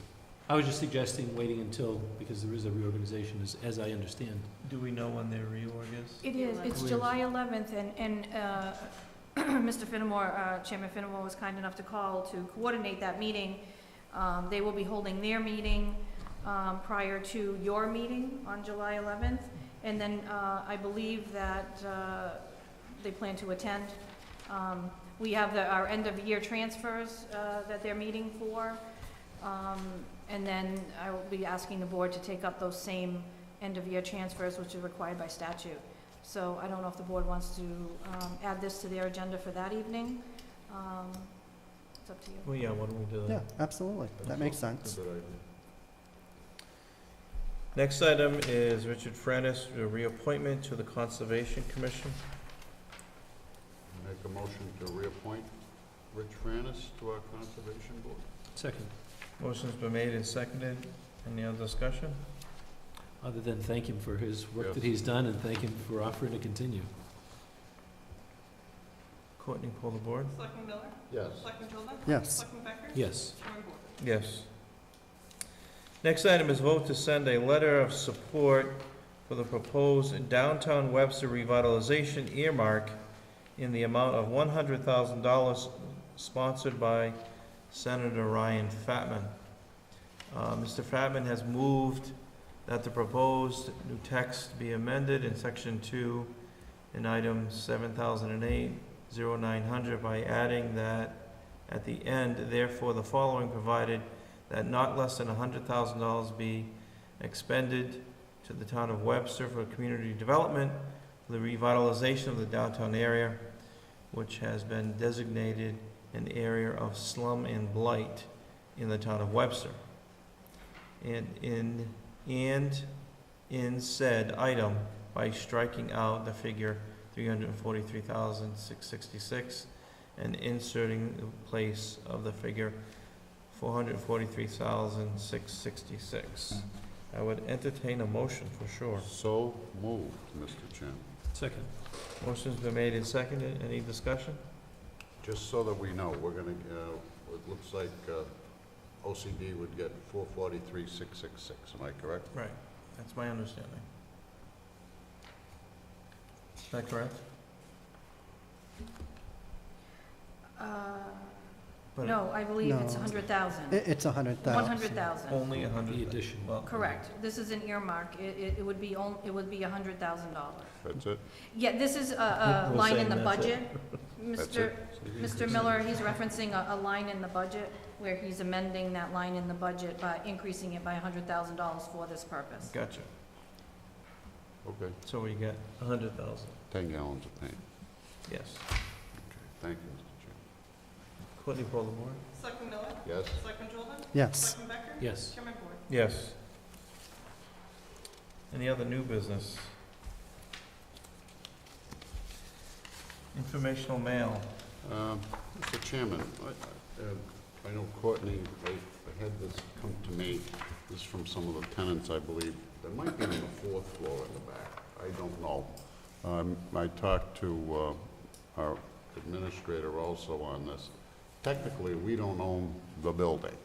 I was just suggesting waiting until, because there is a reorganization, as I understand. Do we know when their reorg is? It is, it's Who is? July 11th, and Mr. Finnemore, Chairman Finnemore was kind enough to call to coordinate that meeting. They will be holding their meeting prior to your meeting on July 11th, and then I believe that they plan to attend. We have our end-of-year transfers that they're meeting for, and then I will be asking the board to take up those same end-of-year transfers, which are required by statute. So I don't know if the board wants to add this to their agenda for that evening. It's up to you. Well, yeah, why don't we do that? Yeah, absolutely, that makes sense. Good idea. Next item is Richard Franis, a reappointment to the Conservation Commission. Make a motion to reappoint Rich Franis to our Conservation Board. Second, Motion's been made and seconded. Any other discussion? other than thank him for his work Yes. that he's done, and thank him for offering to continue. Courtney, pull the board. Selectman Miller? Yes. Selectman Jolden? Yes. Selectman Becker? Yes. Chairman Board? Yes. Next item is vote to send a letter of support for the proposed downtown Webster revitalization earmark in the amount of $100,000, sponsored by Senator Ryan Fatman. Mr. Fatman has moved that the proposed new text be amended in section 2 in item 7008-0900 by adding that at the end, therefore the following, provided that not less than $100,000 be expended to the town of Webster for community development, for the revitalization of the downtown area, which has been designated an area of slum and blight in the town of Webster. And in said item, by striking out the figure $343,666 and inserting the place of the figure $443,666. I would entertain a motion for sure. So moved, Mr. Chairman. Second. Motion's been made and seconded. Any discussion? Just so that we know, we're gonna, it looks like OCD would get 443,666, am I correct? Right, that's my understanding. Is that correct? But No, I believe it's No. 100,000. It's 100,000. 100,000. Only 100. The addition. Well, Correct. This is an earmark. It would be $100,000. That's it? Yeah, this is a We're line in saying the that's budget. That's Mr. it? Mr. Miller, he's referencing a line in the budget where he's amending that line in the budget by increasing it by $100,000 for this purpose. Gotcha. Okay, So we get 100,000. 10 gallons of paint. Yes. Thank you, Mr. Chairman. Courtney, poll the board? Selectman Miller? Yes? Selectman Jordan? Yes. Selectman Becker? Yes. Chairman Ford? Yes. Any other new business? Informational mail. Mr. Chairman, I know Courtney, I had this come to me, this is from some of the tenants, I believe. There might be on the 4th floor in the back, I don't know. I talked to our administrator also on this. Technically, we don't own the building,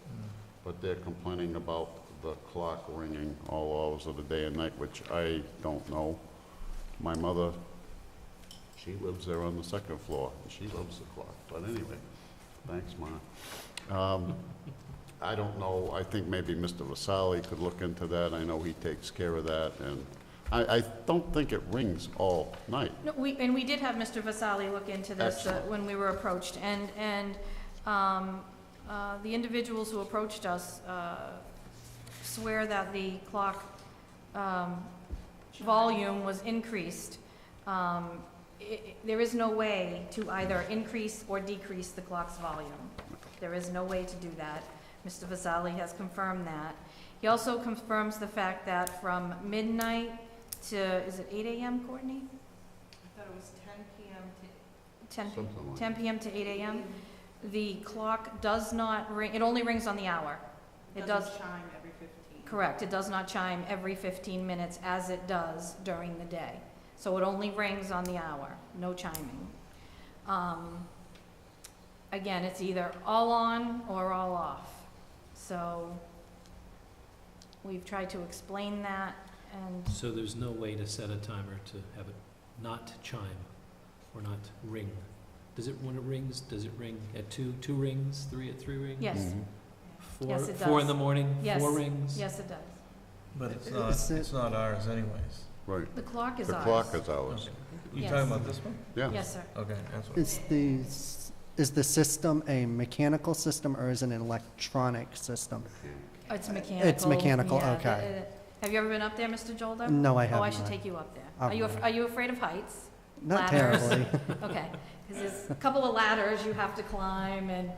but they're complaining about the clock ringing all hours of the day and night, which I don't know. My mother, she lives there on the 2nd floor, and she loves the clock, but anyway, thanks, Ma. I don't know, I think maybe Mr. Vasali could look into that, I know he takes care of that, and I don't think it rings all night. No, we did have Mr. Vasali look into this Excellent. when we were approached, and the individuals who approached us swear that the clock volume was increased. There is no way to either increase or decrease the clock's volume. There is no way to do that. Mr. Vasali has confirmed that. He also confirms the fact that from midnight to, is it 8 a.m., Courtney? I thought it was 10 p.m. to 10, Something like 10 p.m. to 8 a.m. The clock does not ring, it only rings on the hour. It does, chime every 15. correct, it does not chime every 15 minutes as it does during the day. So it only rings on the hour, no chiming. Again, it's either all on or all off. So we've tried to explain that, and So there's no way to set a timer to have it not chime or not ring? Does it, when it rings, does it ring at 2 rings, 3 at 3 rings? yes, Mhm. 4, Yes, it 4 in does. the morning, Yes. 4 rings? yes, it does. But Is it- it's not ours anyways. Right, The clock is the ours. clock is ours. Okay. You Yes. talking about this one? Yeah. Yes, sir. Okay, that's what. Is the system a mechanical system or is it an electronic system? It's mechanical. It's mechanical, yeah. okay. Have you ever been up there, Mr. Jolda? No, I have Oh, not. I should take you up there. All Are right. you afraid of heights? Not Ladders. terribly. Okay, because there's a couple of ladders you have to climb and.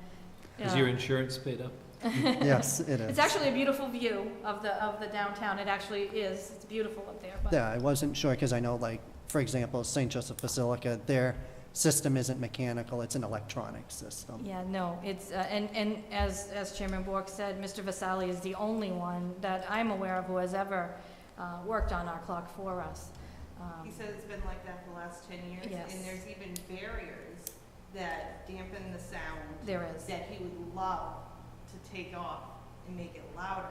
Is your insurance paid up? Yes, it is. It's actually a beautiful view of the downtown. It actually is. It's beautiful up there, but. Yeah, I wasn't sure because I know, like, for example, St. Joseph Basilica, their system isn't mechanical, it's an electronic system. Yeah, no, it's, and as Chairman Bork said, Mr. Vasali is the only one that I'm aware of who has ever worked on our clock for us. He said it's been like that for the last 10 years. Yes. And there's even barriers that dampen the sound. There is. That he would love to take off and make it louder,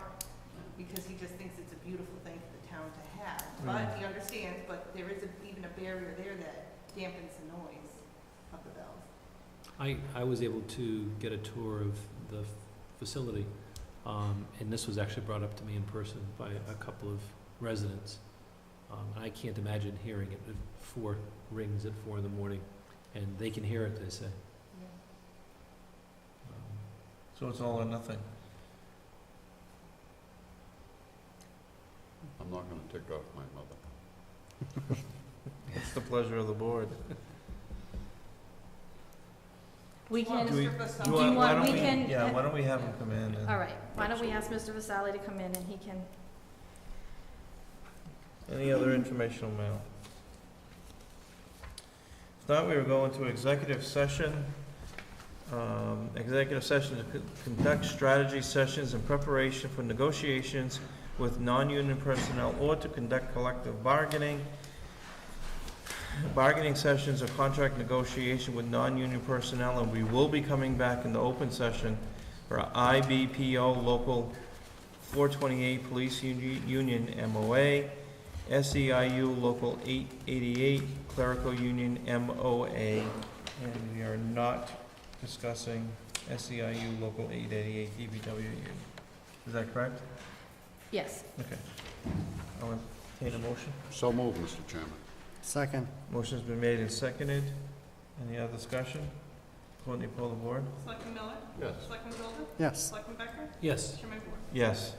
because he just thinks it's a beautiful thing for the town to have. But he understands, but there is even a barrier there that dampens the noise of the bells. I was able to get a tour of the facility, and this was actually brought up to me in person by a couple of residents. I can't imagine hearing it at 4 rings at 4 in the morning, and they can hear it, they say. So it's all or nothing. I'm not gonna tick off my mother. It's the pleasure of the board. We can, Do we- Mr. do you why want, don't we can. Yeah, why don't we have him come in and. All right, why don't we ask Mr. Vasali to come in and he can, Any other informational mail? Thought we were going to executive session executive session to conduct strategy sessions in preparation for negotiations with non-union personnel or to conduct collective bargaining sessions or contract negotiation with non-union personnel, and we will be coming back into open session for IBPO Local 428 Police Union MOA, SEIU Local 888 Clerical Union MOA, and we are not discussing SEIU Local 888 DPW Union. Is that correct? Yes. Okay. I'll entertain a motion. So moved, Mr. Chairman. Second. Motion's been made and seconded. Any other discussion? Courtney, poll the board. Selectman Miller? Yes. Selectman Zolder? Yes. Selectman Becker? Yes. Chairman Moore? Yes.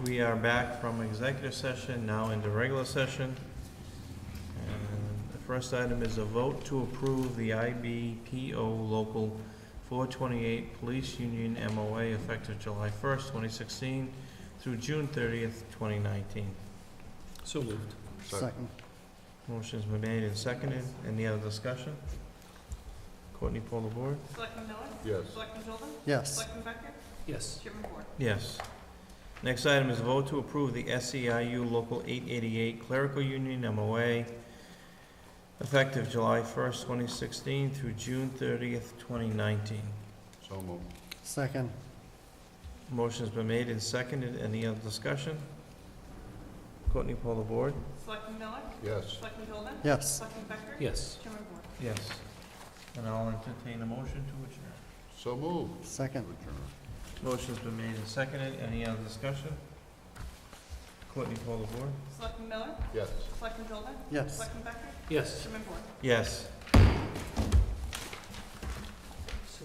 we are back from executive session, now into regular session. And the first item is a vote to approve the IBPO Local 428 Police Union MOA effective July 1st, 2016 through June 30th, 2019. So moved. Second. Motion's been made and seconded. Any other discussion? Courtney, poll the board. Selectman Miller? Yes. Selectman Chilton? Yes. Selectman Becker? Yes. Chairman Ford? Yes. Next item is a vote to approve the SEIU Local 888 Clerical Union MOA effective July 1st, 2016 through June 30th, 2019. So moved. Second. Motion's been made and seconded. Any other discussion? Courtney, poll the board. Selectman Miller? Yes. Selectman Chilton? Yes. Selectman Becker? Yes. Chairman Ford? Yes. And I'll entertain a motion to adjourn. So moved. Second. Motion's been made and seconded. Any other discussion? Courtney, poll the board. Selectman Miller? Yes. Selectman Chilton? Yes. Selectman Becker? Yes. Chairman Ford? Yes. So,